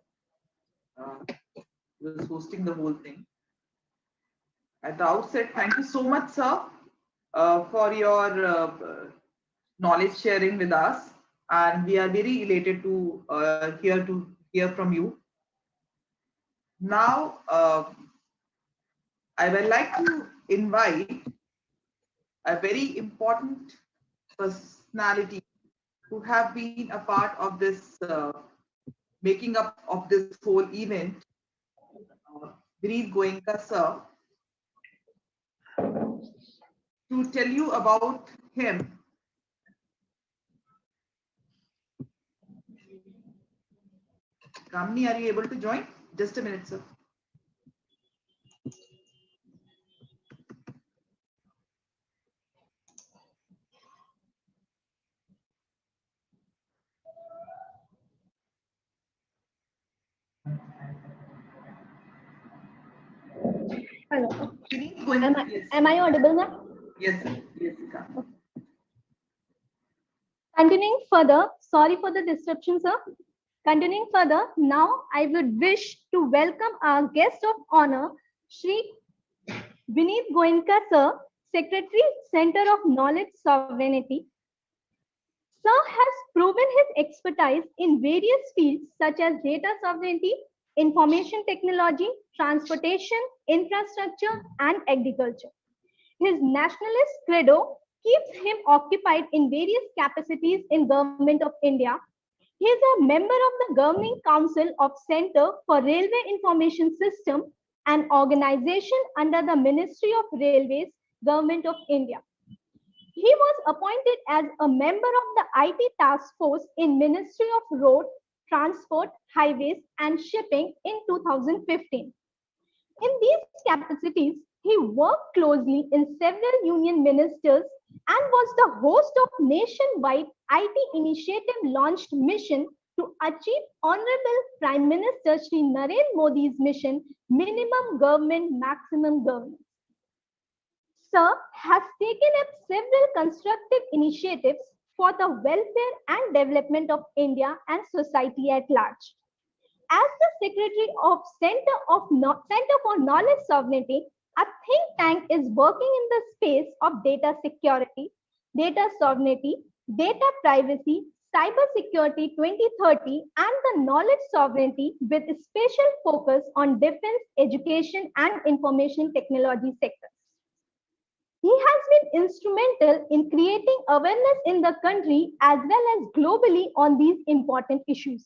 He was hosting the whole thing. At the outset, thank you so much, sir, for your knowledge sharing with us, and we are very elated to hear from you. Now, I would like to invite a very important personality who have been a part of this making up of this whole event, Vineet Goenka sir, to tell you about him. Kamini, are you able to join? Just a minute, sir. Hello. Vineet Goenka, yes. Am I audible now? Yes, sir. Yes, you can. Continuing further, sorry for the disruption, sir. Continuing further, now I would wish to welcome our guest of honor, Shri Vineet Goenka, sir, Secretary, Center of Knowledge Sovereignty. Sir has proven his expertise in various fields such as data sovereignty, information technology, transportation, infrastructure, and agriculture. His nationalist credo keeps him occupied in various capacities in Government of India. He is a member of the Governing Council of Center for Railway Information System, an organization under the Ministry of Railways, Government of India. He was appointed as a member of the IT Task Force in Ministry of Road, Transport, Highways and Shipping in 2015. In these capacities, he worked closely in several union ministers and was the host of nationwide IT initiative launched mission to achieve Honorable Prime Minister Shri Narendra Modi's mission, minimum government, maximum governance. Sir has taken up several constructive initiatives for the welfare and development of India and society at large. As the Secretary of Center for Knowledge Sovereignty, a think tank is working in the space of data security, data sovereignty, data privacy, cyber security 2030, and the knowledge sovereignty with a special focus on defense, education, and information technology sectors. He has been instrumental in creating awareness in the country as well as globally on these important issues.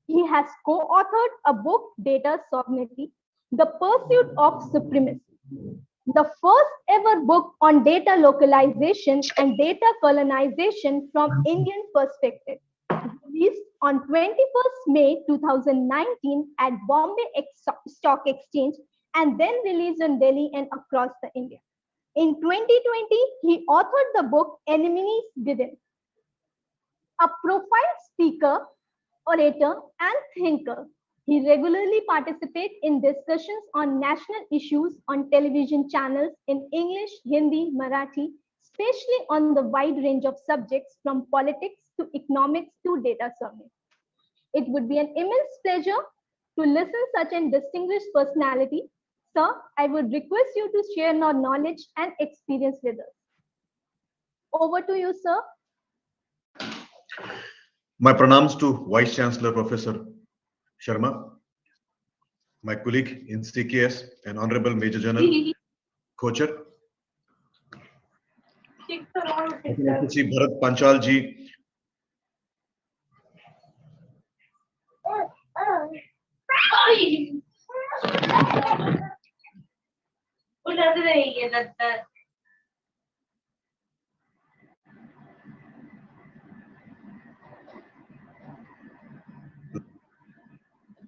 He has co-authored a book, Data Sovereignty, The Pursuit of Supremacy, the first ever book on data localization and data colonization from Indian perspective, released on 21st May 2019 at Bombay Stock Exchange and then released in Delhi and across the India. In 2020, he authored the book Enemies Within. A profiled speaker, orator, and thinker, he regularly participates in discussions on national issues on television channels in English, Hindi, Marathi, especially on the wide range of subjects from politics to economics to data science. It would be an immense pleasure to listen such a distinguished personality. Sir, I would request you to share your knowledge and experience with us. Over to you, sir. My pranams to Vice Chancellor Professor Sharma, my colleague in CKS and Honorable Major General Kocher. I can also see Bharat Panchal ji.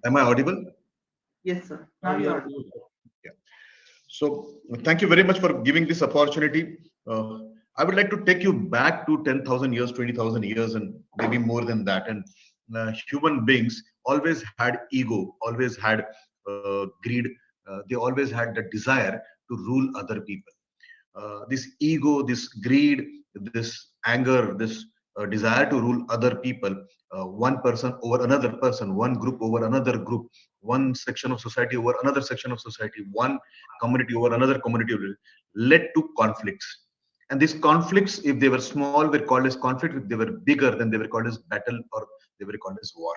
Am I audible? Yes, sir. Now you are. Yeah. So thank you very much for giving this opportunity. I would like to take you back to 10,000 years, 20,000 years, and maybe more than that. And human beings always had ego, always had greed. They always had the desire to rule other people. This ego, this greed, this anger, this desire to rule other people, one person over another person, one group over another group, one section of society over another section of society, one community over another community, led to conflicts. And these conflicts, if they were small, were called as conflict. If they were bigger, then they were called as battle, or they were called as war.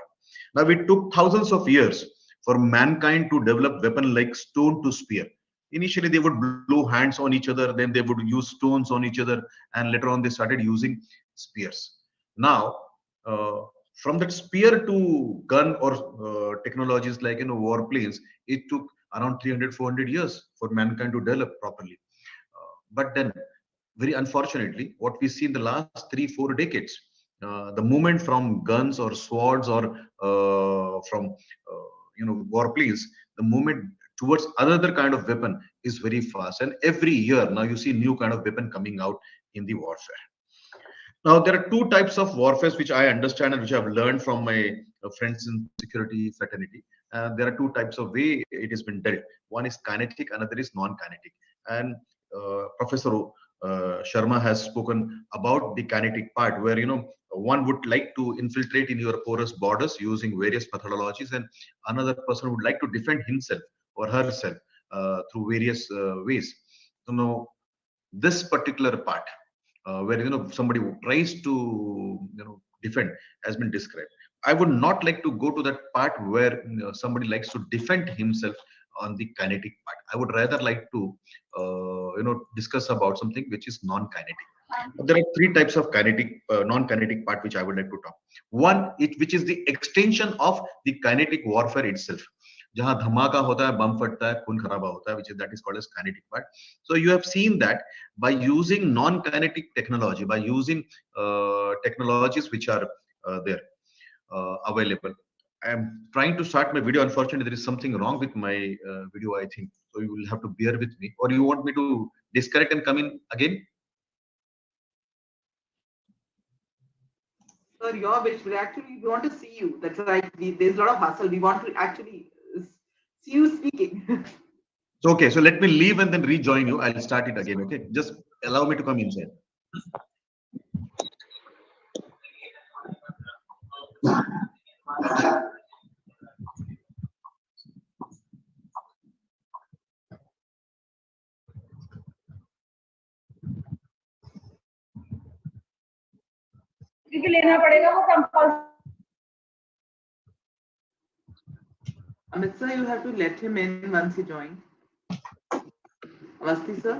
Now, it took thousands of years for mankind to develop weapon like stone to spear. Initially, they would blow hands on each other, then they would use stones on each other, and later on, they started using spears. Now, uh, from that spear to gun or technologies like war planes, it took around 300, 400 years for mankind to develop properly. But then, very unfortunately, what we see in the last 3, 4 decades, the movement from guns or swords or from warplanes, the movement towards another kind of weapon is very fast. And every year now you see new kind of weapon coming out in the warfare. Now, there are two types of warfare which I understand and which I've learned from my friends in security fraternity. There are two types of way it has been dealt. One is kinetic, another is non-kinetic. And Professor Sharma has spoken about the kinetic part, where one would like to infiltrate in your porous borders using various methodologies, and another person would like to defend himself or herself through various ways. So now, this particular part where somebody who tries to defend has been described. I would not like to go to that part where somebody likes to defend himself on the kinetic part. I would rather like to discuss about something which is non-kinetic. There are three types of kinetic non-kinetic part which I would like to talk. One, which is the extension of the kinetic warfare itself, जहाँ धमाका होता है, बम फटता है, खून खराबा होता है, which is that is called as kinetic part. So you have seen that by using non-kinetic technology, by using technologies which are there available. I am trying to start my video. Unfortunately, there is something wrong with my video, I think. So you will have to bear with me. Or you want me to disconnect and come in again? Sir, your wish. We actually want to see you. That's right. There's a lot of hustle. We want to actually see you speaking. So, okay, so let me leave and then rejoin you. I'll start it again. Okay, just allow me to come inside. लेना पड़ेगा वो compulsory. Amit sir, you have to let him in once he joins. Avasti sir.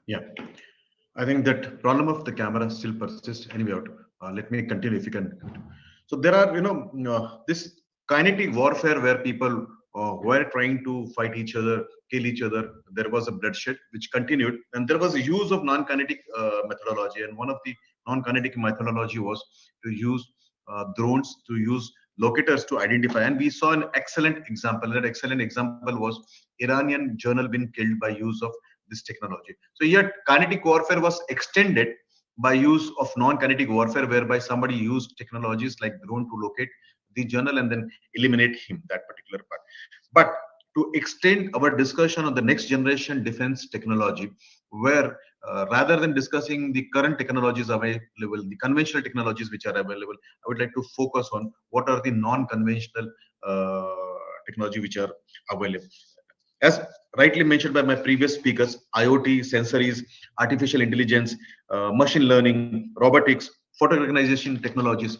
Yeah, I think that problem of the camera still persists. Anyway, let me continue if you can. So there are, this kinetic warfare where people were trying to fight each other, kill each other. There was a bloodshed which continued, and there was a use of non-kinetic methodology. And one of the non-kinetic methodology was to use drones, to use locators to identify. And we saw an excellent example. That excellent example was Iranian journal being killed by use of this technology. So here, kinetic warfare was extended by use of non-kinetic warfare, whereby somebody used technologies like drone to locate the journal and then eliminate him, that particular part. But to extend our discussion on the next generation defense technology, where rather than discussing the current technologies available, the conventional technologies which are available, I would like to focus on what are the non-conventional technology which are available. As rightly mentioned by my previous speakers, IoT, sensories, artificial intelligence, machine learning, robotics, photo recognition technologies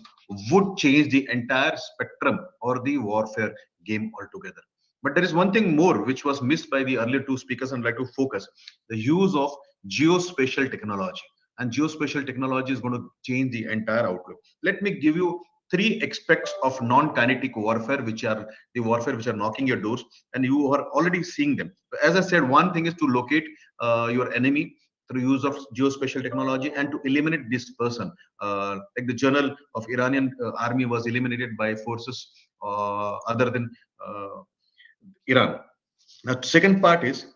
would change the entire spectrum or the warfare game altogether. But there is one thing more which was missed by the earlier two speakers, and I'd like to focus the use of geospatial technology. And geospatial technology is going to change the entire outlook. Let me give you three aspects of non-kinetic warfare, which are the warfare which are knocking your doors, and you are already seeing them. As I said, one thing is to locate your enemy through use of geospatial technology and to eliminate this person. Like the journal of Iranian army was eliminated by forces other than Iran. Now, second part is,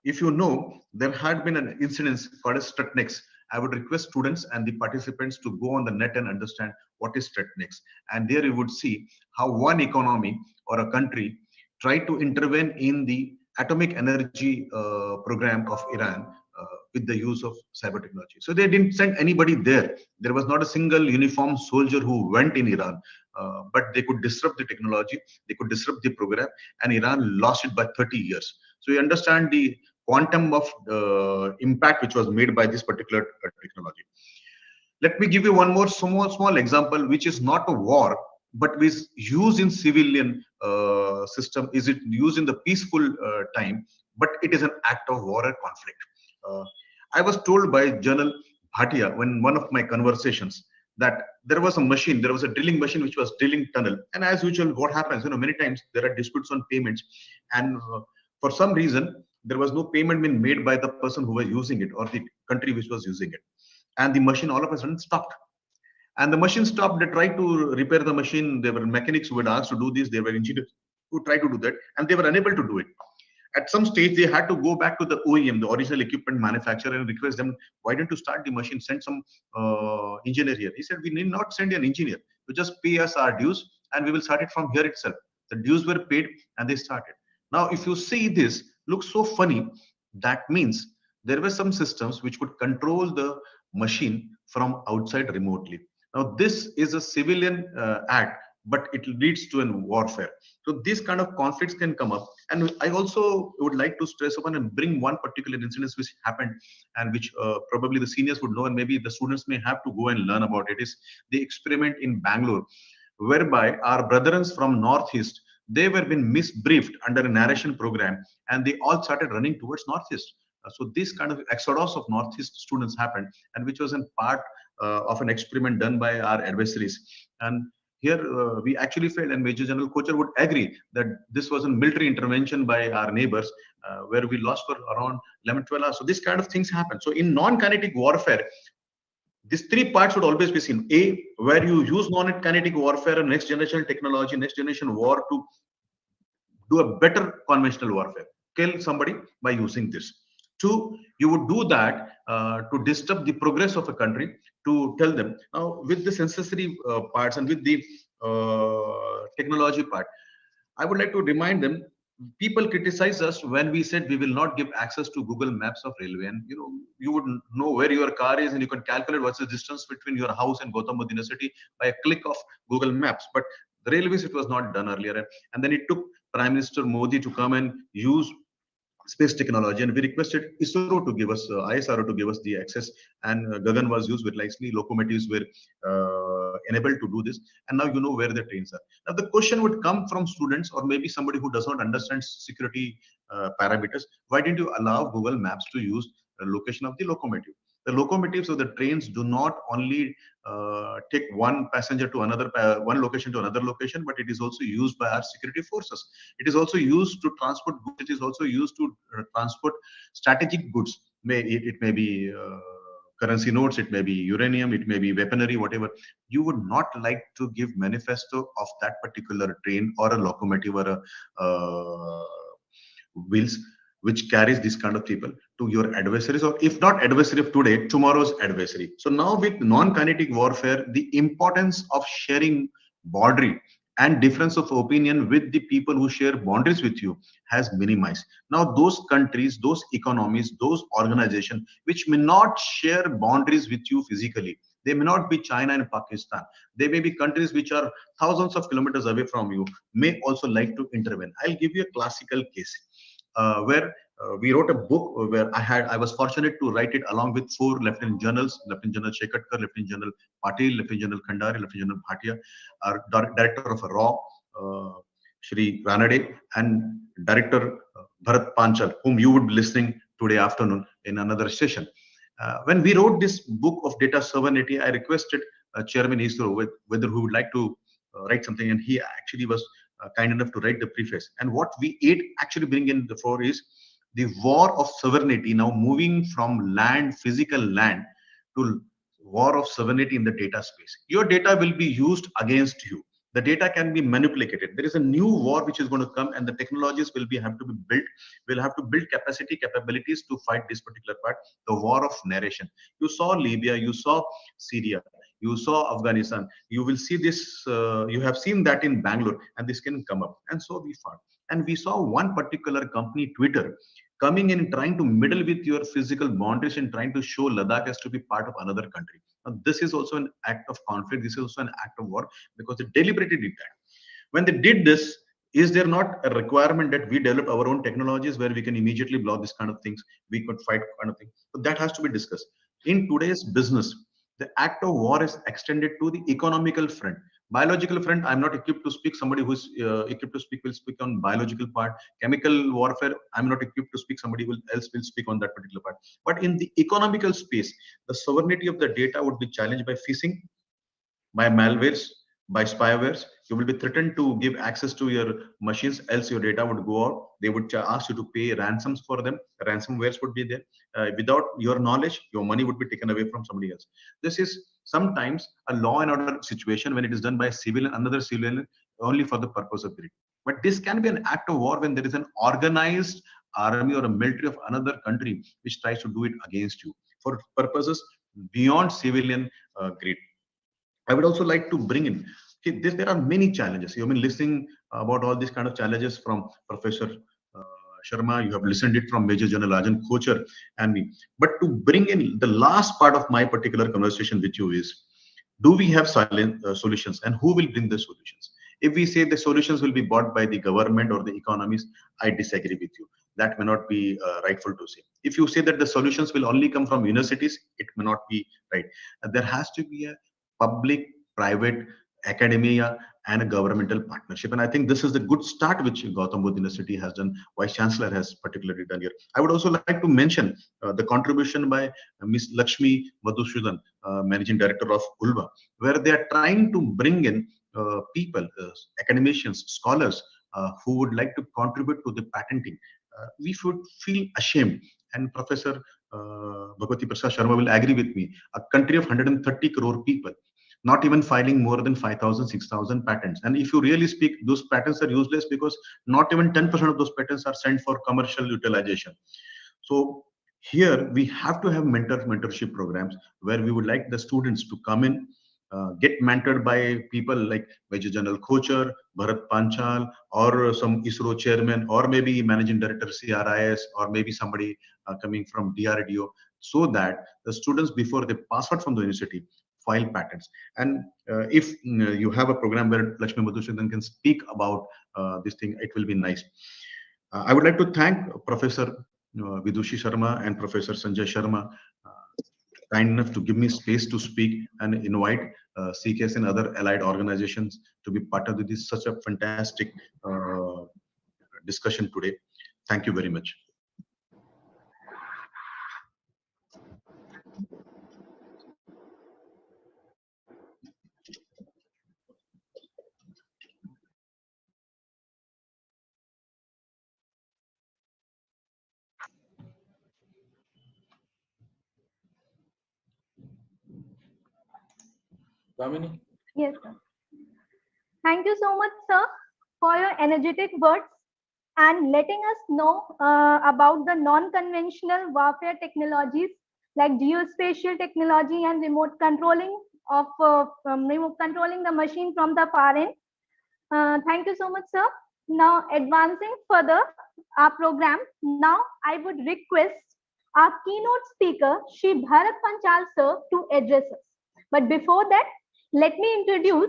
if you know, there had been an incident called as Stratnex. I would request students and the participants to go on the net and understand what is Stratnex. And there you would see how one economy or a country tried to intervene in the atomic energy program of Iran with the use of cyber technology. So they didn't send anybody there. There was not a single uniformed soldier who went in Iran, but they could disrupt the technology, they could disrupt the program, and Iran lost it by 30 years. So you understand the quantum of impact which was made by this particular technology. Let me give you one more small example, which is not a war, but is used in civilian system. Is it used in the peaceful time? But it is an act of war or conflict. Uh, I was told by General Bhatia when one of my conversations that there was a machine, there was a drilling machine which was drilling tunnel. And as usual, what happens, many times there are disputes on payments, and for some reason there was no payment being made by the person who was using it or the country which was using it, and the machine all of a sudden stopped. And the machine stopped. They tried to repair the machine. There were mechanics who were asked to do this. There were engineers who tried to do that, and they were unable to do it. At some stage, they had to go back to the OEM, the original equipment manufacturer, and request them, why don't you start the machine? Send some engineer here. He said, we need not send an engineer. You just pay us our dues, and we will start it from here itself. The dues were paid, and they started. Now, if you see this, looks so funny. That means there were some systems which could control the machine from outside remotely. Now, this is a civilian act, but it leads to a warfare. So these kind of conflicts can come up. And I also would like to stress upon and bring one particular incident which happened, and which probably the seniors would know, and maybe the students may have to go and learn about it, is the experiment in Bangalore, whereby our brethren from Northeast, they were being misbriefed under a narration program, and they all started running towards Northeast. So this kind of exodus of Northeast students happened, and which was in part of an experiment done by our adversaries. And here we actually failed, and Major General Kochar would agree that this was a military intervention by our neighbors, where we lost for around 11, 12 hours. So this kind of things happen. So in non-kinetic warfare, these three parts would always be seen. A, where you use non-kinetic warfare and next generation technology, next generation war to do a better conventional warfare, kill somebody by using this. Two, you would do that to disturb the progress of a country, to tell them. Now, with the sensory parts and with the technology part, I would like to remind them, people criticize us when we said we will not give access to Google Maps of railway. And you would know where your car is, and you can calculate what's the distance between your house and Gautam University by a click of Google Maps. But the railways, it was not done earlier. And then it took Prime Minister Modi to come and use space technology, and we requested ISRO to give us ISRO to give us the access, and Gagan was used very nicely. Locomotives were enabled to do this, and now you know where the trains are. Now the question would come from students, or maybe somebody who does not understand security parameters. Why didn't you allow Google Maps to use the location of the locomotive? The locomotives or the trains do not only take one passenger to another, one location to another location, but it is also used by our security forces. It is also used to transport goods. It is also used to transport strategic goods. It may be currency notes, it may be uranium, it may be weaponry, whatever. You would not like to give manifesto of that particular train or a locomotive or a wheels which carries this kind of people to your adversaries, or if not adversary of today, tomorrow's adversary. So now with non-kinetic warfare, the importance of sharing boundary and difference of opinion with the people who share boundaries with you has minimized. Now those countries, those economies, those organizations which may not share boundaries with you physically, they may not be China and Pakistan, they may be countries which are thousands of kilometers away from you, may also like to intervene. I'll give you a classical case where we wrote a book where I was fortunate to write it along with 4 lieutenant generals: Lieutenant General Shekatkar, Lieutenant General Patil, Lieutenant General Khandari, Lieutenant General Bhatia, our director of RAW, Shri Ranade, and Director Bharat Panchal, whom you would be listening today afternoon in another session. When we wrote this book of data sovereignty, I requested Chairman ISRO whether he would like to write something, and he actually was kind enough to write the preface. And what we actually bring in the fore is the war of sovereignty, now moving from land, physical land, to war of sovereignty in the data space. Your data will be used against you. The data can be manipulated. There is a new war which is going to come, and the technologies will have to be built. We'll have to build capabilities to fight this particular part, the war of narration. You saw Libya, you saw Syria, you saw Afghanistan. You will see this, you have seen that in Bangalore, and this can come up. And so we fought. And we saw one particular company, Twitter, coming in trying to meddle with your physical boundaries and trying to show Ladakh as to be part of another country. Now, this is also an act of conflict. This is also an act of war, because they deliberately did that. When they did this, is there not a requirement that we develop our own technologies where we can immediately block this kind of things? We could fight kind of thing. So that has to be discussed. In today's business, the act of war is extended to the economical front. Biological front, I'm not equipped to speak. Somebody who's equipped to speak will speak on biological part. Chemical warfare, I'm not equipped to speak. Somebody else will speak on that particular part. But in the economical space, the sovereignty of the data would be challenged by phishing, by malwares, by spywares. You will be threatened to give access to your machines, else your data would go out. They would ask you to pay ransoms for them. Ransomwares would be there. Without your knowledge, your money would be taken away from somebody else. This is sometimes a law and order situation when it is done by a civilian, another civilian, only for the purpose of greed. But this can be an act of war when there is an organized army or a military of another country which tries to do it against you for purposes beyond civilian greed. I would also like to bring in, there are many challenges. You've been listening about all these kind of challenges from Professor Sharma. You have listened it from Major General Rajan Kochar and me. But to bring in the last part of my particular conversation with you is, do we have silent solutions, and who will bring the solutions? If we say the solutions will be bought by the government or the economies, I disagree with you. That may not be rightful to say. If you say that the solutions will only come from universities, it may not be right. There has to be a public, private, academia, and a governmental partnership. And I think this is the good start which Gautam Buddha University has done, Vice Chancellor has particularly done here. I would also like to mention the contribution by Ms. Lakshmi Madhusudan, Managing Director of ULVA, where they are trying to bring in people, academicians, scholars who would like to contribute to the patenting. We should feel ashamed. And Professor Bhagwati Prasad Sharma will agree with me. A country of 130 crore people, not even filing more than 5,000, 6,000 patents. And if you really speak, those patents are useless because not even 10% of those patents are sent for commercial utilization. So here we have to have mentorship programs where we would like the students to come in, get mentored by people like Major General Kochar, Bharat Panchal, or some ISRO chairman, or maybe Managing Director CRIS, or maybe somebody coming from DRDO, so that the students, before they pass out from the university, file patents. And if you have a program where Lakshmi Madhusudan can speak about this thing, it will be nice. I would like to thank Professor Vidushi Sharma and Professor Sanjay Sharma, kind enough to give me space to speak and invite CKS and other allied organizations to be part of this such a fantastic discussion today. Thank you very much. Damini? Yes, sir. Thank you so much, sir, for your energetic words and letting us know about the non-conventional warfare technologies like geospatial technology and remote controlling of remote controlling the machine from the far end. Thank you so much, sir. Now, advancing further our program, now I would request our keynote speaker, Shri Bharat Panchal, sir, to address us. But before that, let me introduce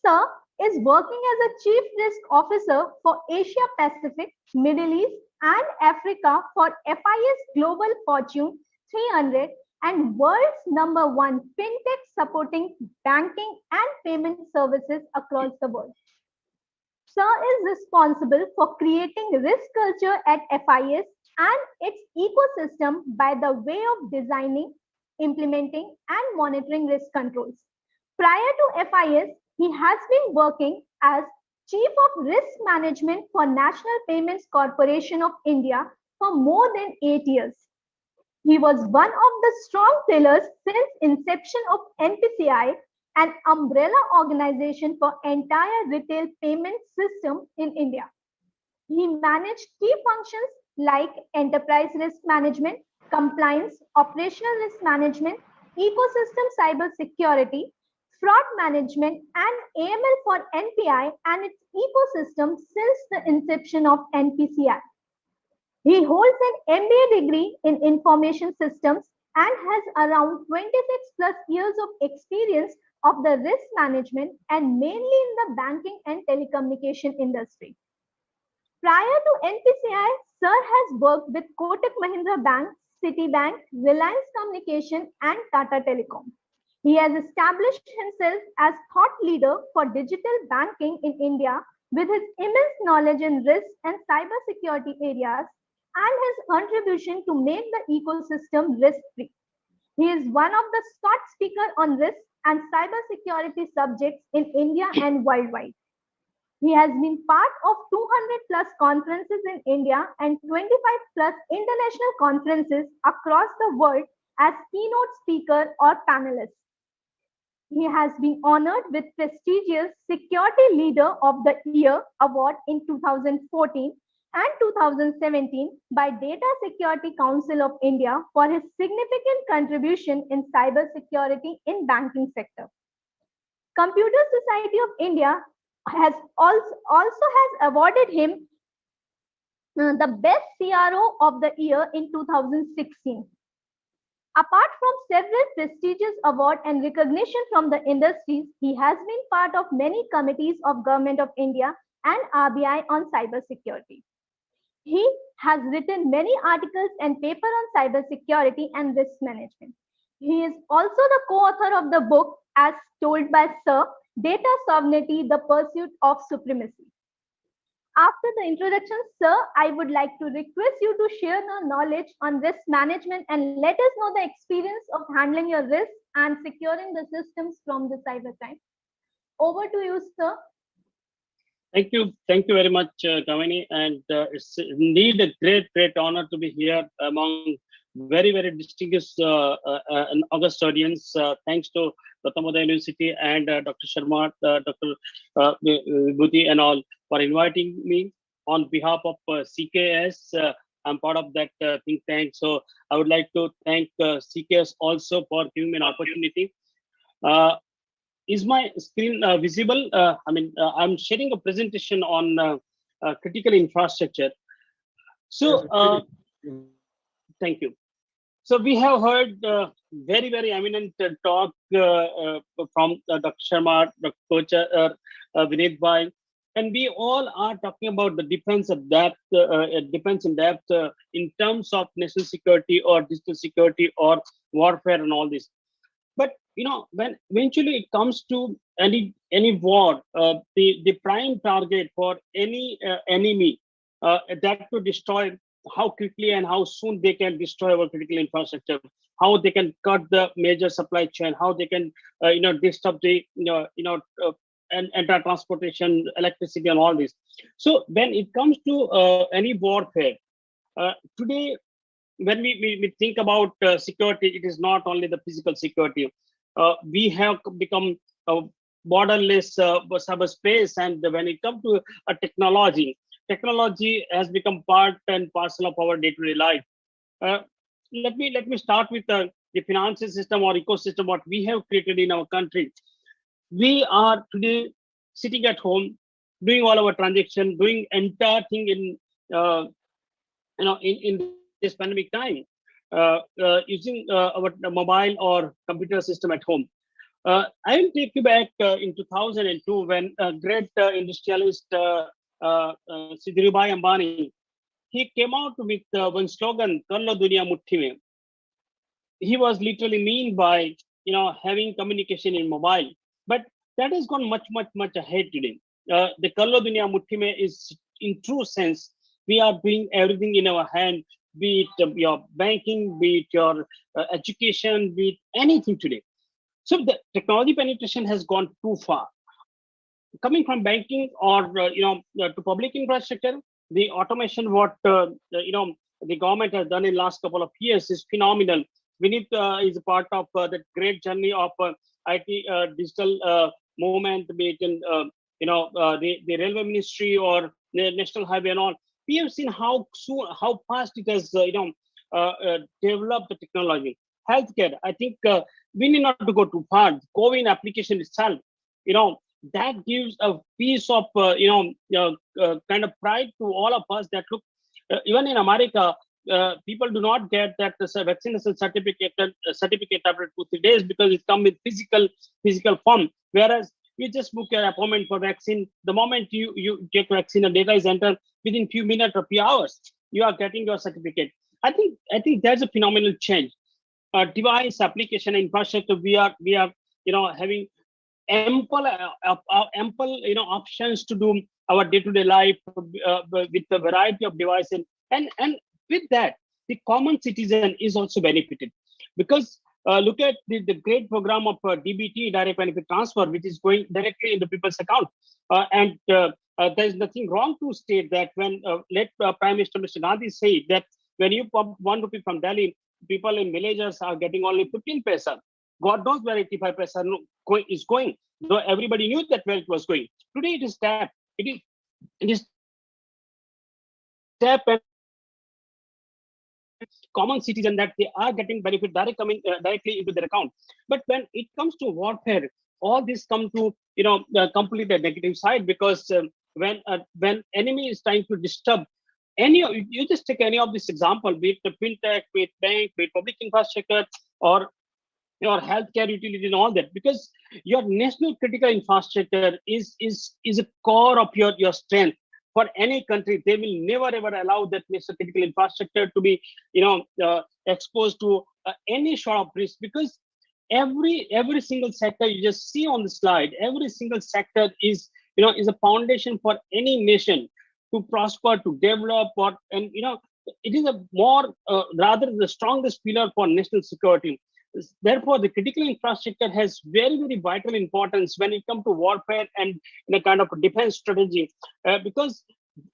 Sir is working as a Chief Risk Officer for Asia Pacific, Middle East, and Africa for FIS Global Fortune 300 and world's #1 fintech supporting banking and payment services across the world. Sir is responsible for creating risk culture at FIS and its ecosystem by the way of designing, implementing, and monitoring risk controls. Prior to FIS, he has been working as Chief of Risk Management for National Payments Corporation of India for more than 8 years. He was one of the strong pillars since inception of NPCI, an umbrella organization for entire retail payment system in India. He managed key functions like enterprise risk management, compliance, operational risk management, ecosystem cyber security, fraud management, and AML for NPI and its ecosystem since the inception of NPCI. He holds an MBA degree in information systems and has around 26 plus years of experience of the risk management and mainly in the banking and telecommunication industry. Prior to NPCI, Sir has worked with Kotak Mahindra Bank, Citibank, Reliance Communication, and Tata Telecom. He has established himself as thought leader for digital banking in India with his immense knowledge in risk and cybersecurity areas and his contribution to make the ecosystem risk-free. He is one of the Scott speaker on risk and cybersecurity subjects in India and worldwide. He has been part of 200 plus conferences in India and 25 plus international conferences across the world as keynote speaker or panelist. He has been honored with prestigious Security Leader of the Year award in 2014 and 2017 by Data Security Council of India for his significant contribution in cybersecurity in banking sector. Computer Society of India has also has awarded him the best CRO of the year in 2016. Apart from several prestigious awards and recognition from the industries, he has been part of many committees of Government of India and RBI on cybersecurity. He has written many articles and papers on cybersecurity and risk management. He is also the co-author of the book, as told by Sir, Data Sovereignty, the Pursuit of Supremacy. After the introduction, Sir, I would like to request you to share your knowledge on risk management and let us know the experience of handling your risk and securing the systems from the cybercrime. Over to you, Sir. Thank you very much, Kavani, and it's indeed a great honor to be here among very distinguished and august audience. Thanks to Gautam University and Dr. Sharma, Dr. Vibhuti and all for inviting me on behalf of CKS. I'm part of that think tank, so I would like to thank CKS also for giving me an opportunity. Is my screen visible? I'm sharing a presentation on critical infrastructure. So, thank you. So we have heard very eminent talk from Dr. Sharma, Dr. Kocha, Vineet Bhai, And we all are talking about the defense of depth, defense in depth in terms of national security or digital security or warfare and all this. But when eventually it comes to any war, the prime target for any enemy that to destroy how quickly and how soon they can destroy our critical infrastructure, how they can cut the major supply chain, how they can disrupt the and entire transportation, electricity, and all this. So when it comes to any warfare today, when we think about security, it is not only the physical security. We have become borderless cyberspace, and when it comes to technology has become part and parcel of our day-to-day life. Let me start with the financial system or ecosystem what we have created in our country. We are today sitting at home, doing all our transaction, doing entire thing in in this pandemic time, using our mobile or computer system at home. I will take you back in 2002 when a great industrialist, Sri Dhirubhai Ambani, he came out with one slogan, "Kar lo duniya mutti mein." He was literally mean by having communication in mobile, but that has gone much ahead today. The "Kar lo duniya mutti mein" is in true sense we are doing everything in our hand, be it your banking, be it your education, be it anything today. So the technology penetration has gone too far. Coming from banking or to public infrastructure, the automation what the government has done in last couple of years is phenomenal. Vinit is a part of that great journey of IT digital movement, be it in the railway ministry or the national highway and all. We have seen how soon, how fast it has developed the technology. Healthcare, I think we need not to go too far. COVID application itself, that gives a piece of kind of pride to all of us that look, even in America, people do not get that vaccination certificate after 2-3 days because it comes with physical form. Whereas you just book your appointment for vaccine. The moment you take vaccine, the data is entered within few minutes or few hours. You are getting your certificate. I think that's a phenomenal change. Device application infrastructure. We are having ample options to do our day-to-day life with a variety of devices, and with that the common citizen is also benefited because look at the great program of DBT, direct benefit transfer, which is going directly into people's account, and there is nothing wrong to state that when let Prime Minister Mr. Gandhi say that when you pump 1 rupee from Delhi, people in villages are getting only 15 paisa. God knows where 85 paisa is going. Though everybody knew that where it was going. Today it is tap. It is tap and common citizen that they are getting benefit coming directly into their account. But when it comes to warfare, all this come to completely negative side because when enemy is trying to disturb you just take any of this example, be it the fintech, be it bank, be it public infrastructure, or your healthcare utility and all that, because your national critical infrastructure is a core of your strength. For any country, they will never ever allow that national critical infrastructure to be exposed to any sort of risk, because every single sector you just see on the slide, every single sector is a foundation for any nation to prosper, to develop, and it is a more rather the strongest pillar for national security. Therefore, the critical infrastructure has very vital importance when it comes to warfare and in a kind of defense strategy, because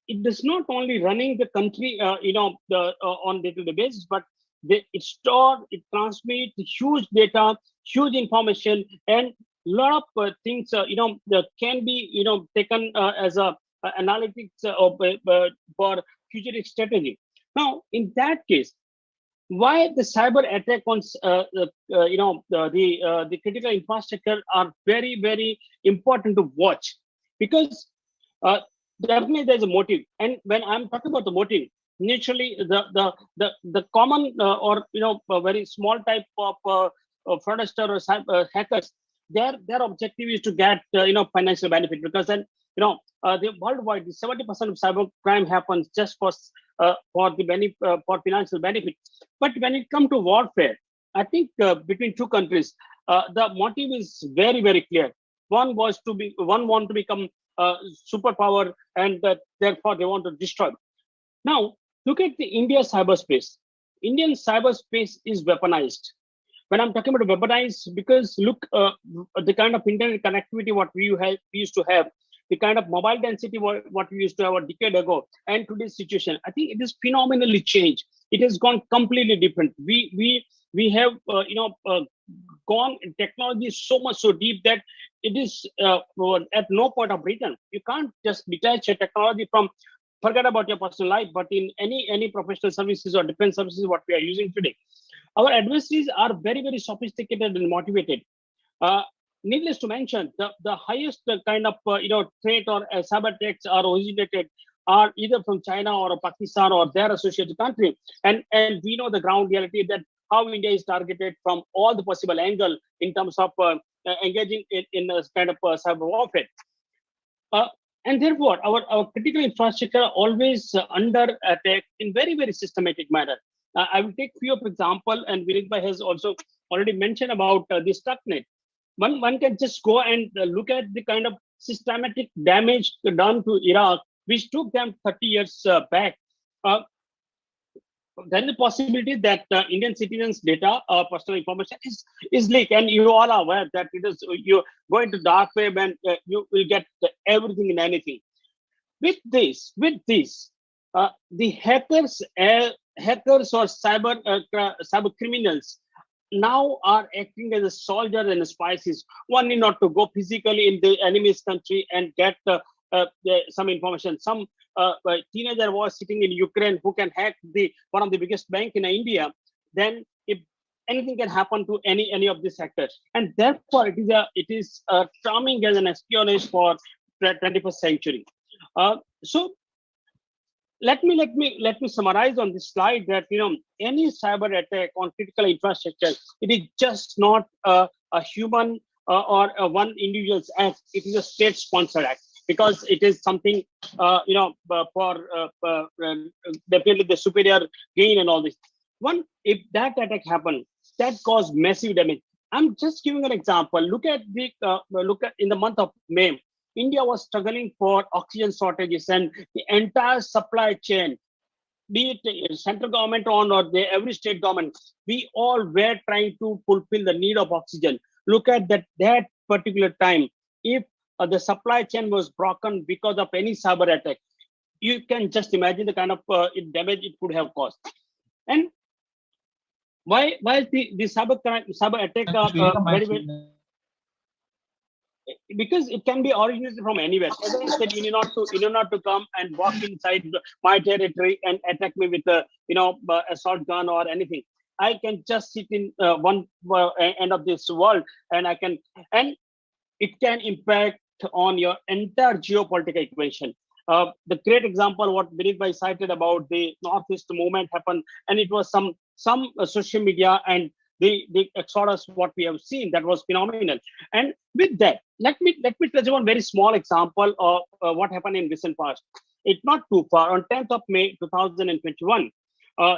it is not only running the country, on day-to-day basis, but it store, it transmit huge data, huge information, and lot of things, that can be, taken as a analytics for future strategy. Now, in that case, why the cyber attack on the critical infrastructure are very important to watch, because definitely there's a motive, and when I'm talking about the motive, naturally the common or a very small type of fraudster or hackers, their objective is to get financial benefit, because then the worldwide, 70% of cyber crime happens just for for financial benefit. But when it comes to warfare, I think between two countries, the motive is very, very clear. One want to become superpower, and therefore they want to destroy. Now, look at the India cyberspace. Indian cyberspace is weaponized. When I'm talking about weaponized, because look, the kind of internet connectivity what we used to have, the kind of mobile density what we used to have a decade ago, and today's situation, I think it is phenomenally changed. It has gone completely different. We have gone in technology so much so deep that it is at no point of return. You can't just detach a technology from, forget about your personal life, but in any professional services or defense services what we are using today. Our adversaries are very, very sophisticated and motivated. Needless to mention, the highest kind of threat or cyber attacks are originated are either from China or Pakistan or their associated country, and we know the ground reality that how India is targeted from all the possible angle in terms of engaging in a kind of cyber warfare. And therefore, our critical infrastructure always under attack in very, very systematic manner. I will take few of example, and Vinitbhai has also already mentioned about the Stuxnet. One can just go and look at the kind of systematic damage done to Iraq, which took them 30 years back. Then the possibility that Indian citizens' data, personal information is leaked, and you all are aware that it is you go into dark web and you will get everything and anything. With this, the hackers or cyber criminals now are acting as a soldier and spies. One need not to go physically in the enemy's country and get some information. Some teenager was sitting in Ukraine who can hack one of the biggest bank in India. Then if anything can happen to any of these sectors, and therefore it is charming as an espionage for the 21st century. So let me summarize on this slide that any cyber attack on critical infrastructure, it is just not a human or one individual's act. It is a state-sponsored act, because it is something for definitely the superior gain and all this. If that attack happened, that caused massive damage. I'm just giving an example. Look at in the month of May, India was struggling for oxygen shortages, and the entire supply chain, be it central government or every state government, we all were trying to fulfill the need of oxygen. Look at that particular time. If the supply chain was broken because of any cyber attack, you can just imagine the kind of damage it could have caused. And why the cyber attack very, very, because it can be originated from anywhere. As I said, you need not to come and walk inside my territory and attack me with a assault gun or anything. I can just sit in one end of this world, and it can impact on your entire geopolitical equation. The great example what Vinitbhai cited about the Northeast movement happened, and it was some social media and the exodus what we have seen that was phenomenal. And with that, let me touch on very small example of what happened in recent past. It's not too far. On 10th of May 2021,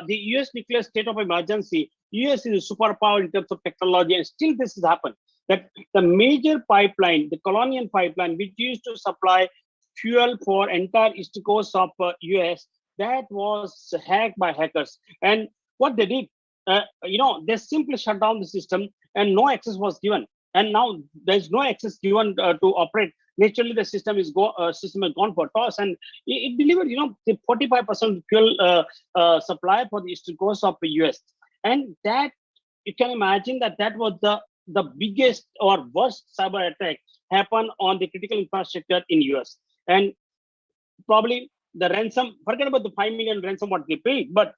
the US declared state of emergency. US is a superpower in terms of technology, and still this has happened. That the major pipeline, the Colonial pipeline, which used to supply fuel for entire east coast of US, that was hacked by hackers. And what they did, they simply shut down the system, and no access was given. And now there's no access given to operate. Naturally, the system has gone for toss, and it delivered, the 45% fuel supply for the eastern coast of the US. And that, you can imagine that was the biggest or worst cyber attack happened on the critical infrastructure in US. And probably the ransom, forget about the 5 million ransom what they paid, but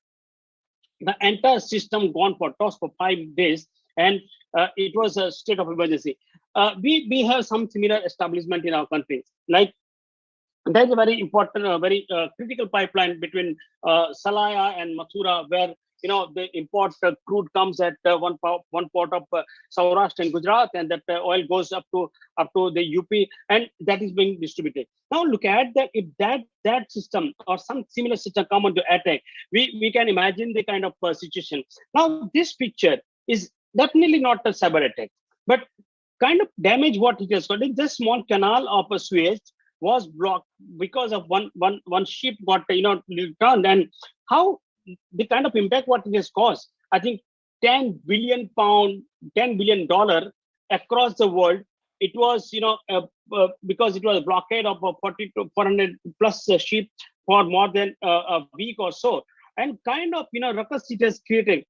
the entire system gone for toss for 5 days, and it was a state of emergency. We have some similar establishment in our country. Like there's a very important, very critical pipeline between Salaya and Mathura, where the import crude comes at one port of Saurashtra and Gujarat, and that oil goes up to the UP, and that is being distributed. Now look at that. If that system or some similar system come into attack, we can imagine the kind of situation. Now this picture is definitely not a cyber attack, but kind of damage what it has got. This small canal of Suez was blocked because of one ship got returned, and how the kind of impact what it has caused. I think 10 billion pound, $10 billion across the world. It was because it was a blockade of 40 to 400 plus ship for more than a week or so, and kind of ruckus it has created.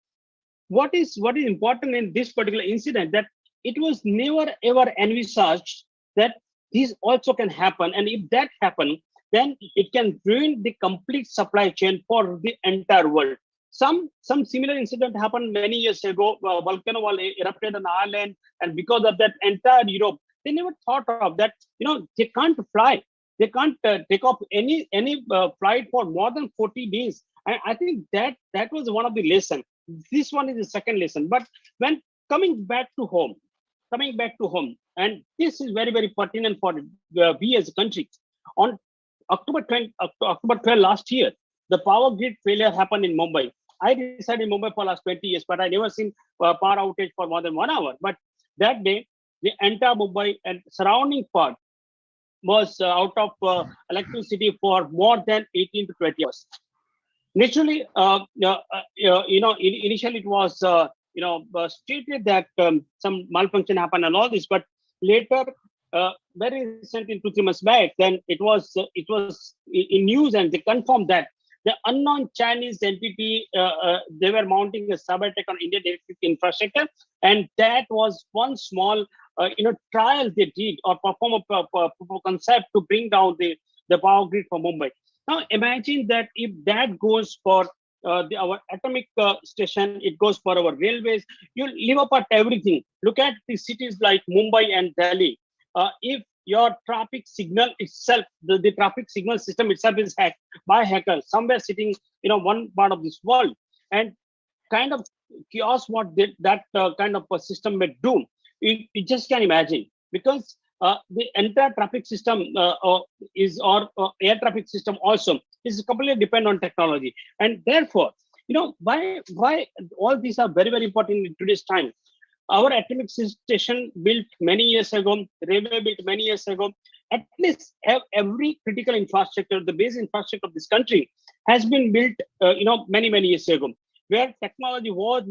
What is important in this particular incident, that it was never ever envisaged that this also can happen, and if that happen, then it can ruin the complete supply chain for the entire world. Some similar incident happened many years ago. Volcano was erupted in Ireland, and because of that, entire Europe, they never thought of that. They can't fly. They can't take off any flight for more than 40 days. And I think that was one of the lessons. This one is the second lesson. But when coming back to home, and this is very, very pertinent for we as a country. On October 12 last year, the power grid failure happened in Mumbai. I resided in Mumbai for last 20 years, but I never seen power outage for more than 1 hour. But that day, the entire Mumbai and surrounding part was out of electricity for more than 18 to 20 hours. Naturally, initially it was stated that some malfunction happened and all this, but later, very recently, 2-3 months back, then it was in news, and they confirmed that the unknown Chinese entity, they were mounting a cyber attack on Indian electric infrastructure, and that was one small trial they did, or perform a concept to bring down the power grid for Mumbai. Now imagine that if that goes for our atomic station, it goes for our railways, you leave apart everything. Look at the cities like Mumbai and Delhi. If your traffic signal itself, the traffic signal system itself is hacked by hackers somewhere sitting one part of this world, and kind of chaos what that kind of a system may do, you just can imagine, because the entire traffic system or air traffic system also is completely dependent on technology. And therefore, why all these are very, very important in today's time. Our atomic station built many years ago, railway built many years ago. At least every critical infrastructure, the base infrastructure of this country has been built, many, many years ago, where technology was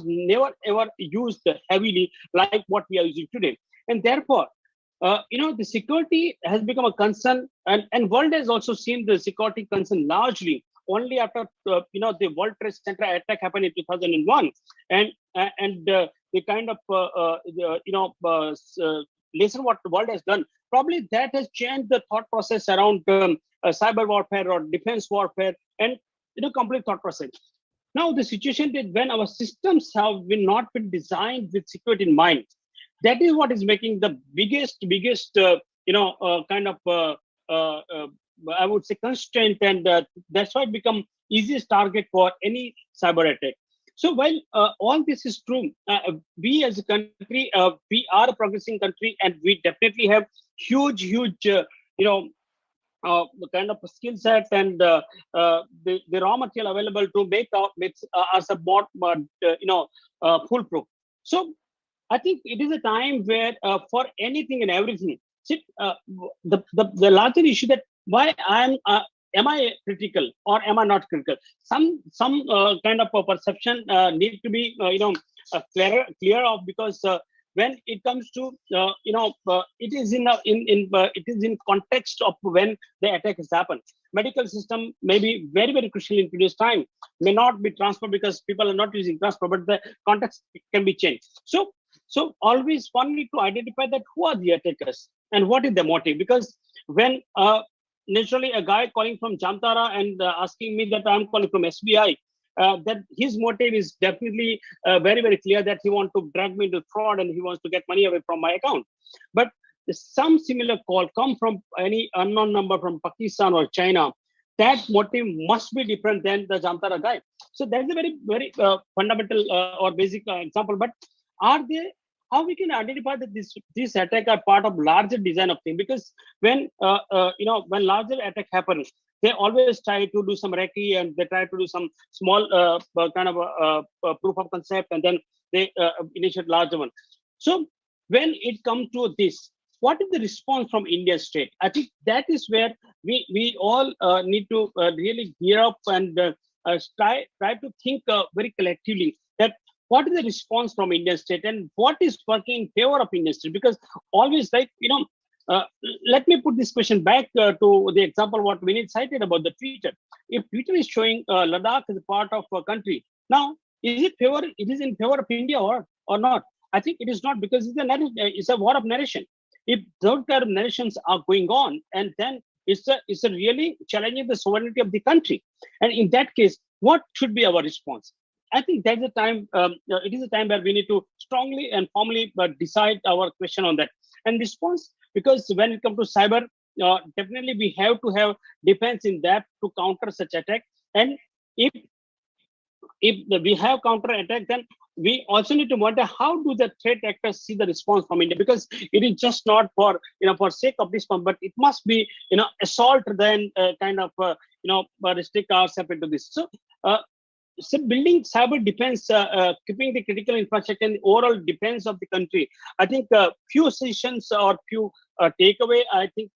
never ever used heavily like what we are using today. And therefore, the security has become a concern, and world has also seen the security concern largely only after the World Trade Center attack happened in 2001, and the kind of lesson what the world has done. Probably that has changed the thought process around cyber warfare or defense warfare, and complete thought process. Now the situation that when our systems have not been designed with security in mind, that is what is making the biggest kind of I would say constraint, and that's why it become easiest target for any cyber attack. So while all this is true, we as a country, we are a progressing country, and we definitely have huge kind of a skill set and the raw material available to make us a more foolproof. So I think it is a time where for anything and everything, the larger issue that why am I critical or am I not critical? Some kind of a perception need to be clear of, because when it comes to it is in context of when the attack has happened. Medical system may be very, very crucial in today's time, may not be transport because people are not using transport, but the context can be changed. So always one need to identify that who are the attackers and what is the motive. Because when naturally a guy calling from Jamtara and asking me that I'm calling from SBI, that his motive is definitely very, very clear, that he wants to drag me into fraud and he wants to get money away from my account. But some similar call come from any unknown number from Pakistan or China, that motive must be different than the Jamtara guy. So that's a very fundamental or basic example. But are they, how we can identify that this attack are part of larger design of thing? Because when when larger attack happens, they always try to do some recce, and they try to do some small kind of proof of concept, and then they initiate larger one. So when it comes to this, what is the response from Indian state? I think that is where we all need to really gear up and try to think very collectively that what is the response from Indian state and what is working in favor of Indian state? Because always, like, let me put this question back to the example what Vinit cited about the Twitter. If Twitter is showing Ladakh as a part of a country, now it is in favor of India or not? I think it is not, because it's a war of narration. If those kind of narrations are going on, and then it's a really challenging the sovereignty of the country. And in that case, what should be our response? I think that's the time. It is a time where we need to strongly and formally decide our question on that and response. Because when it comes to cyber, definitely we have to have defense in that to counter such attack. And if we have counter attack, then we also need to wonder how do the threat actors see the response from India, because it is just not for for sake of this one, but it must be assault, then kind of restrict ourselves into this. So building cyber defense, keeping the critical infrastructure and the overall defense of the country. I think few sessions or few takeaway. I think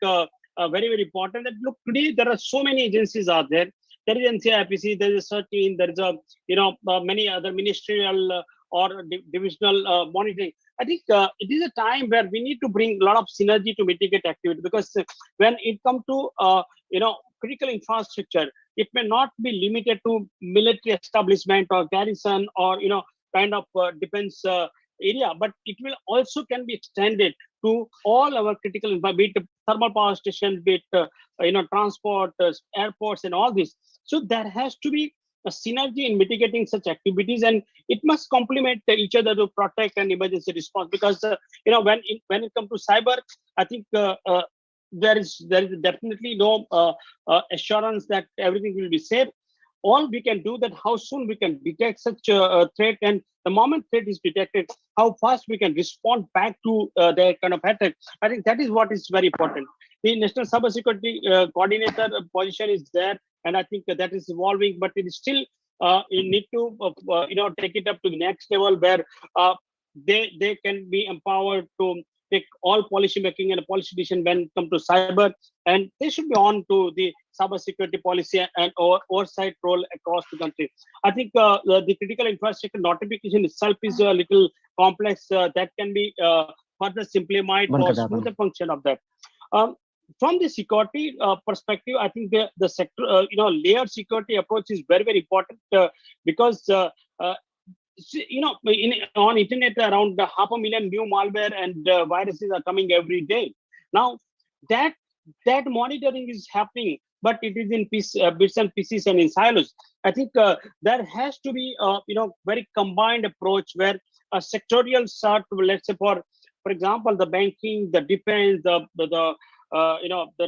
very important. That look, today there are so many agencies out there. There is NCIPC, there is a CERT, there is a many other ministerial or divisional monitoring. I think it is a time where we need to bring a lot of synergy to mitigate activity, because when it comes to critical infrastructure, it may not be limited to military establishment or garrison or kind of defense area, but it will also can be extended to all our critical, be it thermal power stations, be it transport, airports, and all this. So there has to be a synergy in mitigating such activities, and it must complement each other to protect an emergency response. Because when it comes to cyber, I think there is definitely no assurance that everything will be safe. All we can do that how soon we can detect such a threat, and the moment threat is detected, how fast we can respond back to their kind of attack. I think that is what is very important. The National Cybersecurity Coordinator position is there, and I think that is evolving, but it is still you need to take it up to the next level where they can be empowered to take all policy making and policy decision when it comes to cyber, and they should be on to the cyber security policy and oversight role across the country. I think the critical infrastructure notification itself is a little complex. That can be further simplified or smoother function of that. From the security perspective, I think the sector, layered security approach is very important because on internet around 500,000 new malware and viruses are coming every day. Now that monitoring is happening, but it is in bits and pieces and in silos. I think there has to be very combined approach where a sectorial sort, let's say for example, the banking, the defense, the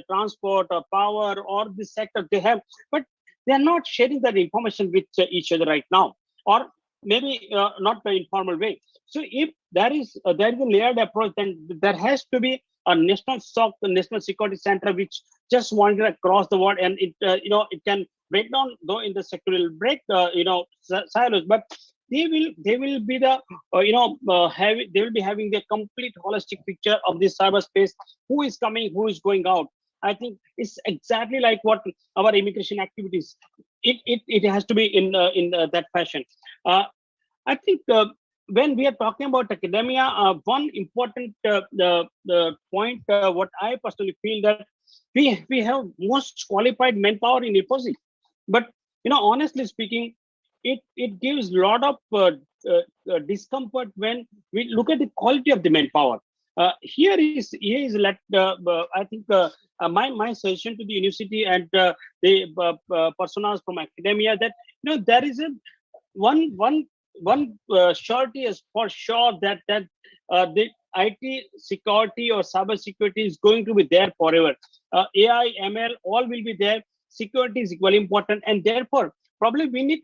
transport, power, or the sector they have, but they are not sharing that information with each other right now, or maybe not the informal way. So if there is a layered approach, then there has to be a national SOC, the National Security Center, which just wanders across the world, and it can break down though in the sectorial break silos, but they will be the they will be having the complete holistic picture of this cyberspace, who is coming, who is going out. I think it's exactly like what our immigration activities. It has to be in that fashion. I think when we are talking about academia, one important point, what I personally feel, that we have most qualified manpower in IPOSI, but honestly speaking, it gives a lot of discomfort when we look at the quality of the manpower. Here is I think my suggestion to the university and the personas from academia, that there is a one surety is for sure that the IT security or cyber security is going to be there forever. AI, ML, all will be there. Security is equally important, and therefore probably we need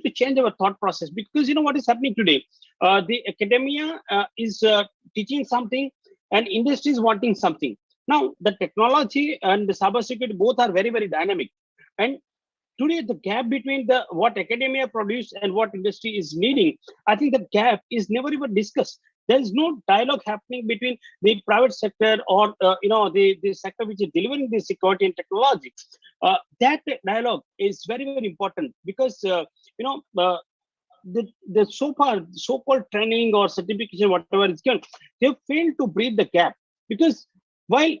to change our thought process, because what is happening today. The academia is teaching something, and industry is wanting something. Now the technology and the cybersecurity both are very, very dynamic, and today the gap between the what academia produce and what industry is needing, I think the gap is never even discussed. There is no dialogue happening between the private sector or the sector which is delivering the security and technology. That dialogue is very, very important, because the so-called training or certification, whatever is given, they fail to bridge the gap. Because while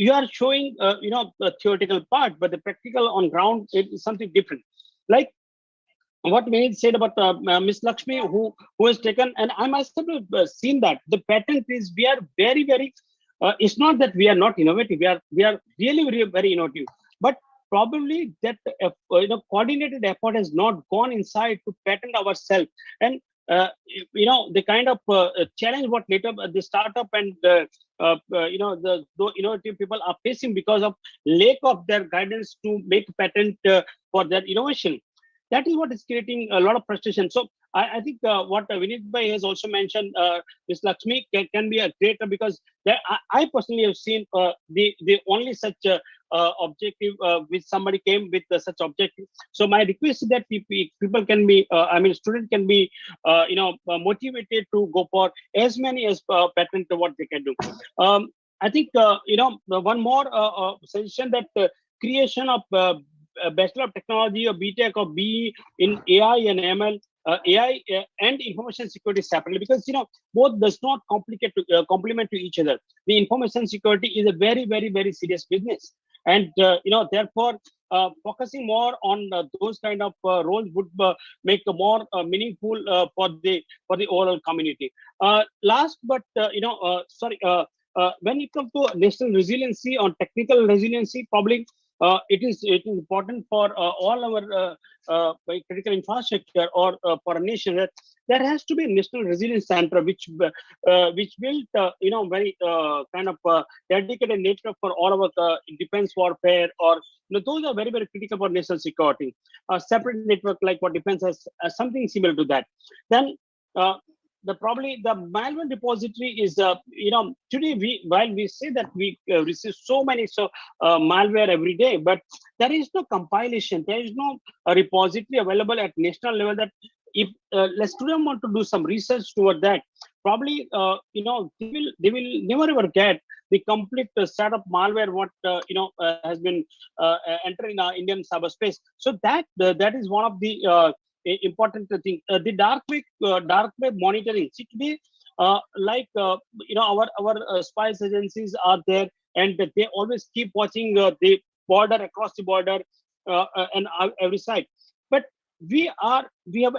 you are showing the theoretical part, but the practical on ground is something different. Like what Vinit said about Miss Lakshmi, who has taken, and I myself have seen that the pattern is we are very, very. It's not that we are not innovative. We are really very, very innovative, but probably that coordinated effort has not gone inside to patent ourselves. And the kind of challenge what later the startup and the innovative people are facing because of lack of their guidance to make patent for their innovation. That is what is creating a lot of frustration. So I think what Vinit Bhai has also mentioned, Ms. Lakshmi can be a creator, because I personally have seen the only such objective which somebody came with such objective. So my request is that people can be, students can be, motivated to go for as many as patent what they can do. I think one more suggestion, that creation of Bachelor of Technology or BTech or BE in AI and ML, AI and information security separately, because both does not complement to each other. The information security is a very, very, very serious business, and therefore focusing more on those kind of roles would make a more meaningful for the overall community. Last but when it comes to national resiliency on technical resiliency, probably it is important for all our critical infrastructure or for a nation, that there has to be a national resilience center which built very kind of dedicated network for all our defense warfare, or those are very, very critical for national security. A separate network like what defense has, something similar to that. Then the malware repository is today while we say that we receive so many malware every day, but there is no compilation, there is no repository available at national level, that if let's students want to do some research toward that, probably they will never ever get the complete set of malware what has been entering Indian cyberspace. So that is one of the important thing. The dark web monitoring. See today, our spies agencies are there, and they always keep watching the border, across the border, and every side. But we have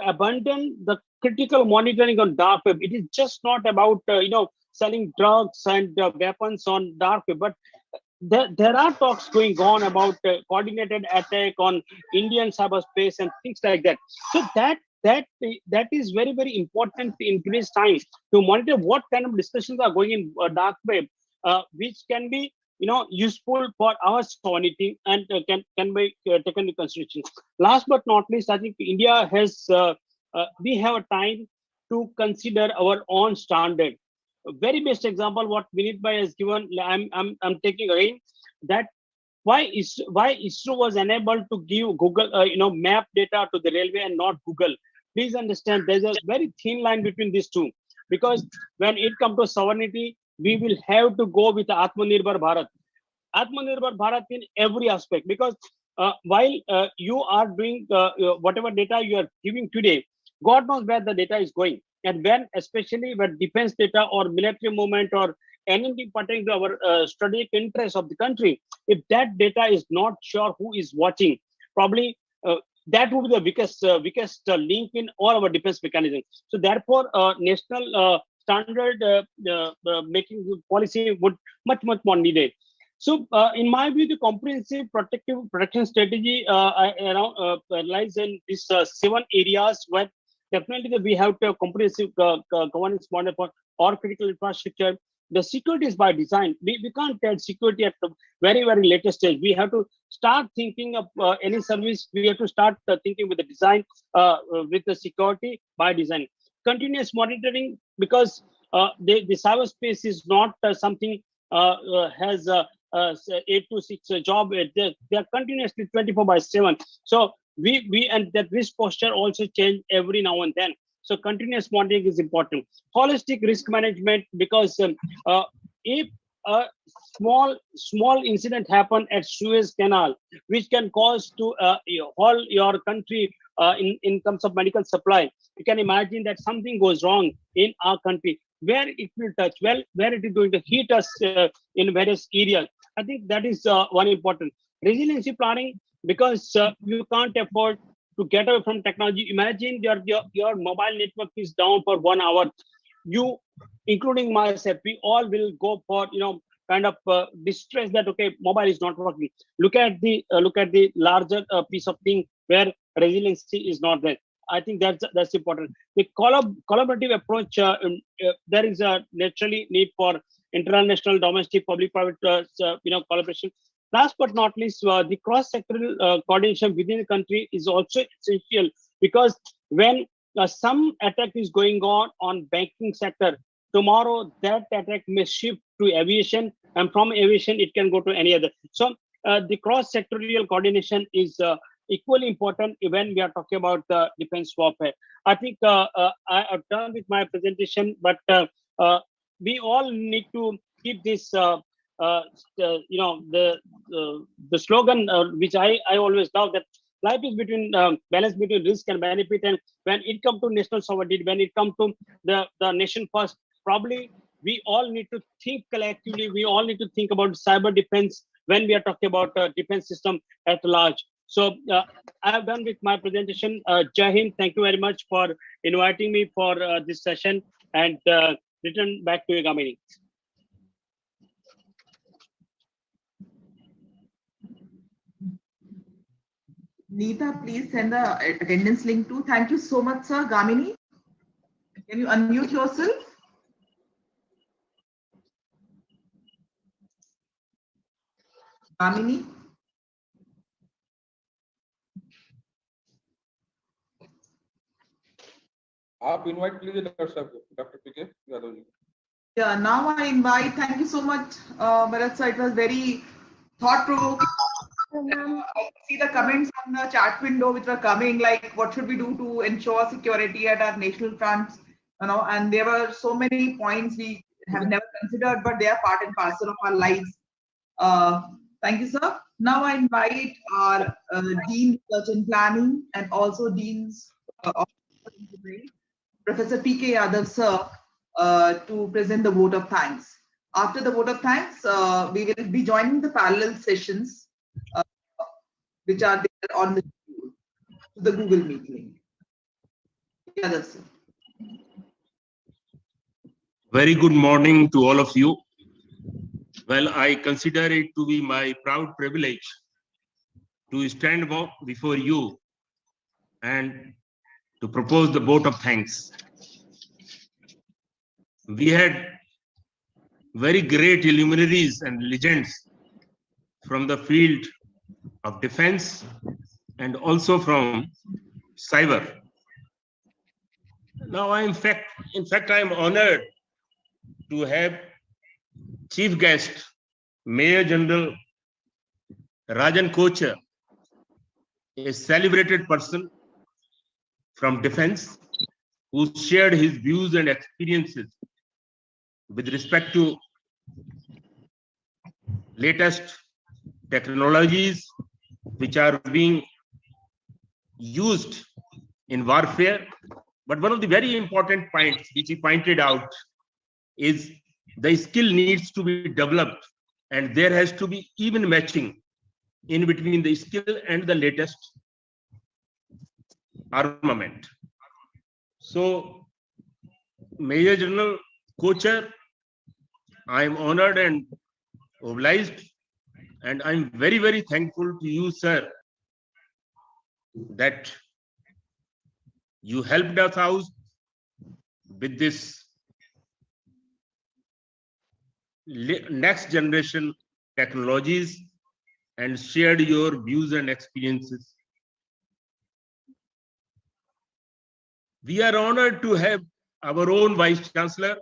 abandoned the critical monitoring on dark web. It is just not about selling drugs and weapons on dark web, but there are talks going on about coordinated attack on Indian cyberspace and things like that. So that is very, very important in today's time, to monitor what kind of discussions are going in dark web, which can be useful for our sovereignty and can be taken into consideration. Last but not least, I think India has we have a time to consider our own standard. A very best example what Vinit Bhai has given, I'm taking again, that why ISRO was unable to give Google map data to the railway and not Google. Please understand, there's a very thin line between these two, because when it comes to sovereignty, we will have to go with Atmanirbhar Bharat in every aspect, because while you are doing whatever data you are giving today, God knows where the data is going. And when, especially when defense data or military movement or anything pertaining to our strategic interests of the country, if that data is not sure who is watching, probably that would be the weakest link in all our defense mechanisms. So therefore, national standard making policy would much more needed. So in my view, the comprehensive protection strategy lies in these 7 areas, where definitely we have to have comprehensive governance model for all critical infrastructure. the security is by design. We can't tell security at the very, very latest stage. We have to start thinking of any service. We have to start thinking with the design, with the security by design. Continuous monitoring, because the cyberspace is not something has 8 to 6 job. They are continuously 24/7. So we and that risk posture also change every now and then. So continuous monitoring is important. Holistic risk management, because if a small incident happen at Suez Canal, which can cause to whole your country in terms of medical supply, you can imagine that something goes wrong in our country, where it will touch, well, where it is going to hit us in various areas. I think that is one important. Resiliency planning, because you can't afford to get away from technology. Imagine your mobile network is down for 1 hour. You, including myself, we all will go for kind of distress that okay, mobile is not working. Look at the larger piece of thing where resiliency is not there. I think that's important. The collaborative approach. There is a naturally need for international, domestic, public-private collaboration. Last but not least, the cross-sectoral coordination within the country is also essential, because when some attack is going on banking sector, tomorrow that attack may shift to aviation, and from aviation it can go to any other. So the cross-sectorial coordination is equally important when we are talking about defense warfare. I think I'm done with my presentation, but we all need to keep this the slogan which I always love, that life is between balance between risk and benefit. And when it comes to national sovereignty, when it comes to the nation first, probably we all need to think collectively. We all need to think about cyber defense when we are talking about defense system at large. So I have done with my presentation. Jai Hind, thank you very much for inviting me for this session, and return back to you, Gamini. Neeta, please send the attendance link too. Thank you so much, sir. Gamini, can you unmute yourself? Gamini? आप invite कीजिए doctor साहब को, doctor PK Yadav ji. Yeah, now I invite. Thank you so much, Bharat sir. It was very thought-provoking. I see the comments on the chat window which were coming, like what should we do to ensure security at our national fronts, and there were so many points we have never considered, but they are part and parcel of our lives. Thank you, sir. Now I invite our Dean Research and Planning and also Deans of Professor P.K. Yadav, sir, to present the vote of thanks. After the vote of thanks, we will be joining the parallel sessions which are there on the Google Meet link. Yadav, sir. Very good morning to all of you. Well, I consider it to be my proud privilege to stand before you and to propose the vote of thanks. We had very great luminaries and legends from the field of defense and also from cyber. Now, in fact, I am honored to have chief guest, Major General Rajan Kochar, a celebrated person from defense who shared his views and experiences with respect to latest technologies which are being used in warfare. But one of the very important points which he pointed out is the skill needs to be developed, and there has to be even matching in between the skill and the latest armament. So, Major General Kochar, I am honored and obliged, and I'm very, very thankful to you, sir, that you helped us out with this next generation technologies and shared your views and experiences. We are honored to have our own Vice Chancellor,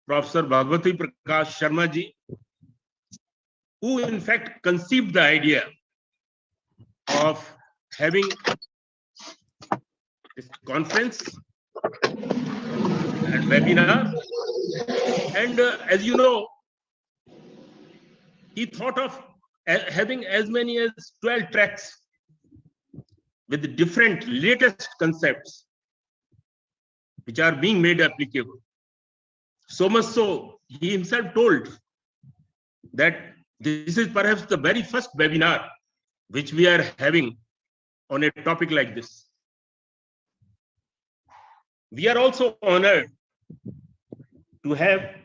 Professor Bhagwati Prakash Sharma ji, who in fact conceived the idea of having this conference and webinar. And as you know, he thought of having as many as 12 tracks with different latest concepts which are being made applicable. So much so, he himself told that this is perhaps the very first webinar which we are having on a topic like this. We are also honored to have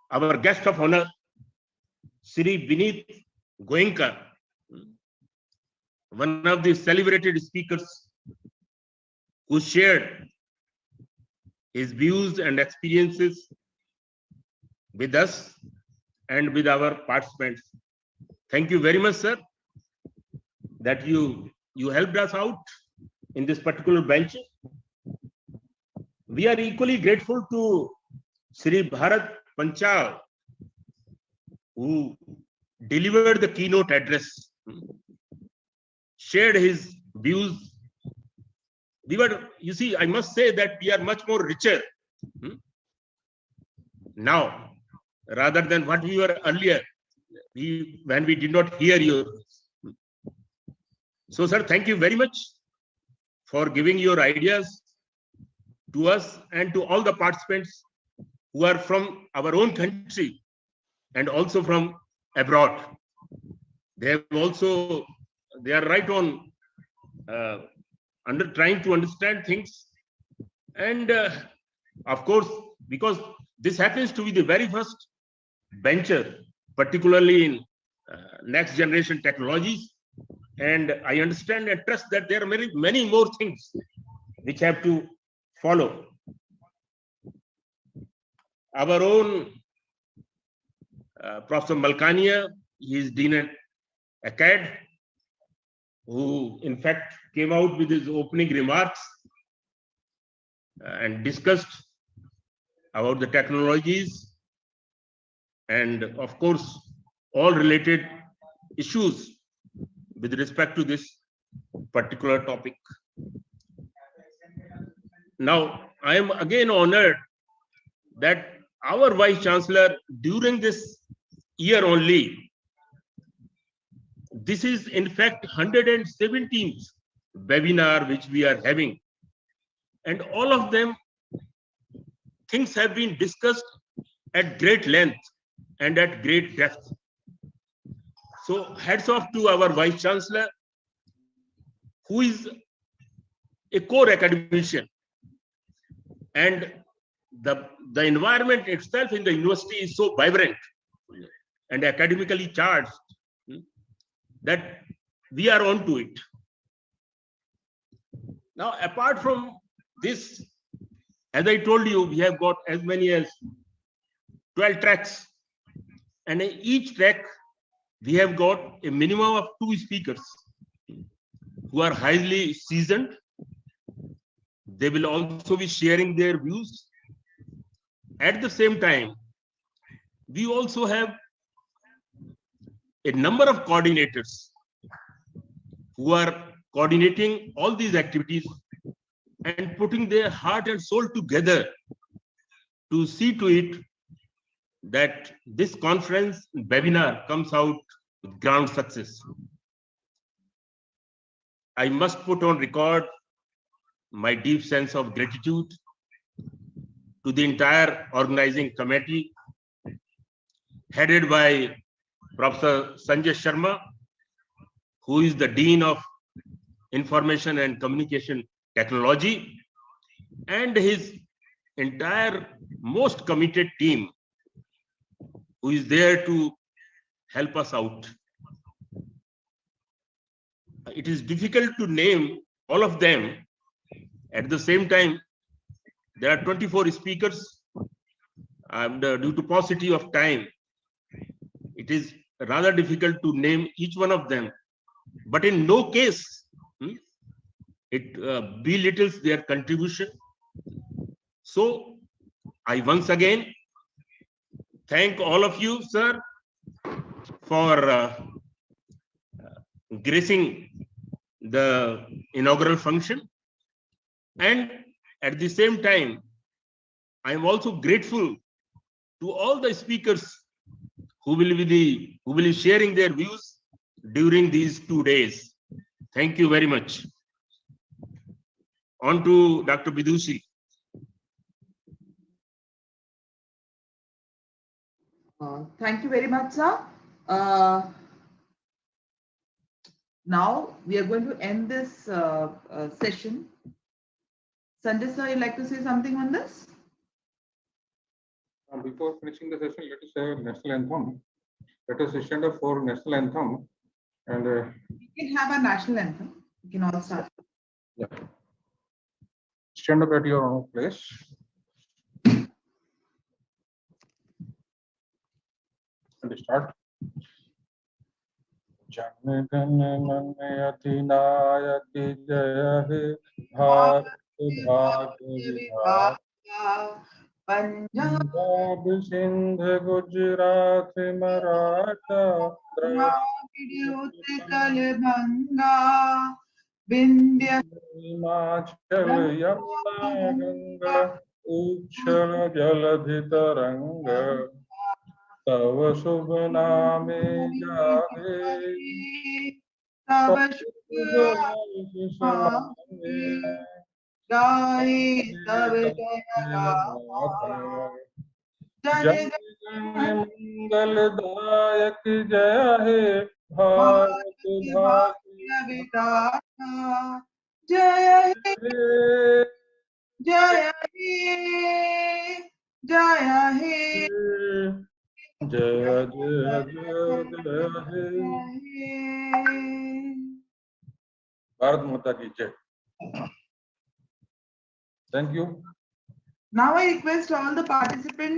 our guest of honor, Sri Vinit Goenka, one of the celebrated speakers who shared his views and experiences with us and with our participants. Thank you very much, sir, that you helped us out in this particular bench. We are equally grateful to Sri Bharat Panchal, who delivered the keynote address, shared his views. We were, you see, I must say that we are much more richer now rather than what we were earlier, when we did not hear your. So, sir, thank you very much for giving your ideas to us and to all the participants who are from our own country and also from abroad. They are right on trying to understand things. And of course, because this happens to be the very first venture, particularly in next generation technologies. And I understand and trust that there are many more things which have to follow. Our own Professor Malkania, he is Dean at ACAD, who in fact came out with his opening remarks and discussed about the technologies and of course all related issues with respect to this particular topic. Now, I am again honored that our Vice Chancellor, during this year only, this is in fact 117th webinar which we are having, and all of them things have been discussed at great length and at great depth. So hats off to our Vice Chancellor, who is a core academician, and the environment itself in the university is so vibrant and academically charged that we are on to it. Now, apart from this, as I told you, we have got as many as 12 tracks, and in each track we have got a minimum of 2 speakers who are highly seasoned. They will also be sharing their views. At the same time, we also have a number of coordinators who are coordinating all these activities and putting their heart and soul together to see to it that this conference webinar comes out with grand success. I must put on record my deep sense of gratitude to the entire organizing committee headed by Professor Sanjay Sharma, who is the Dean of Information and Communication Technology, and his entire most committed team who is there to help us out. It is difficult to name all of them. At the same time, there are 24 speakers due to paucity of time, it is rather difficult to name each one of them. But in no case, it belittles their contribution. So I once again thank all of you, sir, for gracing the inaugural function. And at the same time, I am also grateful to all the speakers who will be sharing their views during these 2 days. Thank you very much. On to Dr. Bidushi. Thank you very much, sir. Now we are going to end this session. Sanjay sir, you'd like to say something on this? Before finishing the session, let us have national anthem. Let us stand up for national anthem. And we can have a national anthem. We can all start. Yeah. Stand up at your own place. And start. Jana Gana मन अधिनायक जय हे भारत भाग्य विधाता पंजाब सिंध गुजरात मराठा उत्कल गंगा विंध्य हिमाचल यमुना गंगा उच्छल जलधि तरंग तव शुभ नामे गाहे तव शुभ गाए तव जय मंगलदायक जय हे भारत भाग्य विधाता जय हे जय हे जय हे जय जय जय हे भारत माता की जय. Thank you. Now I request all the participants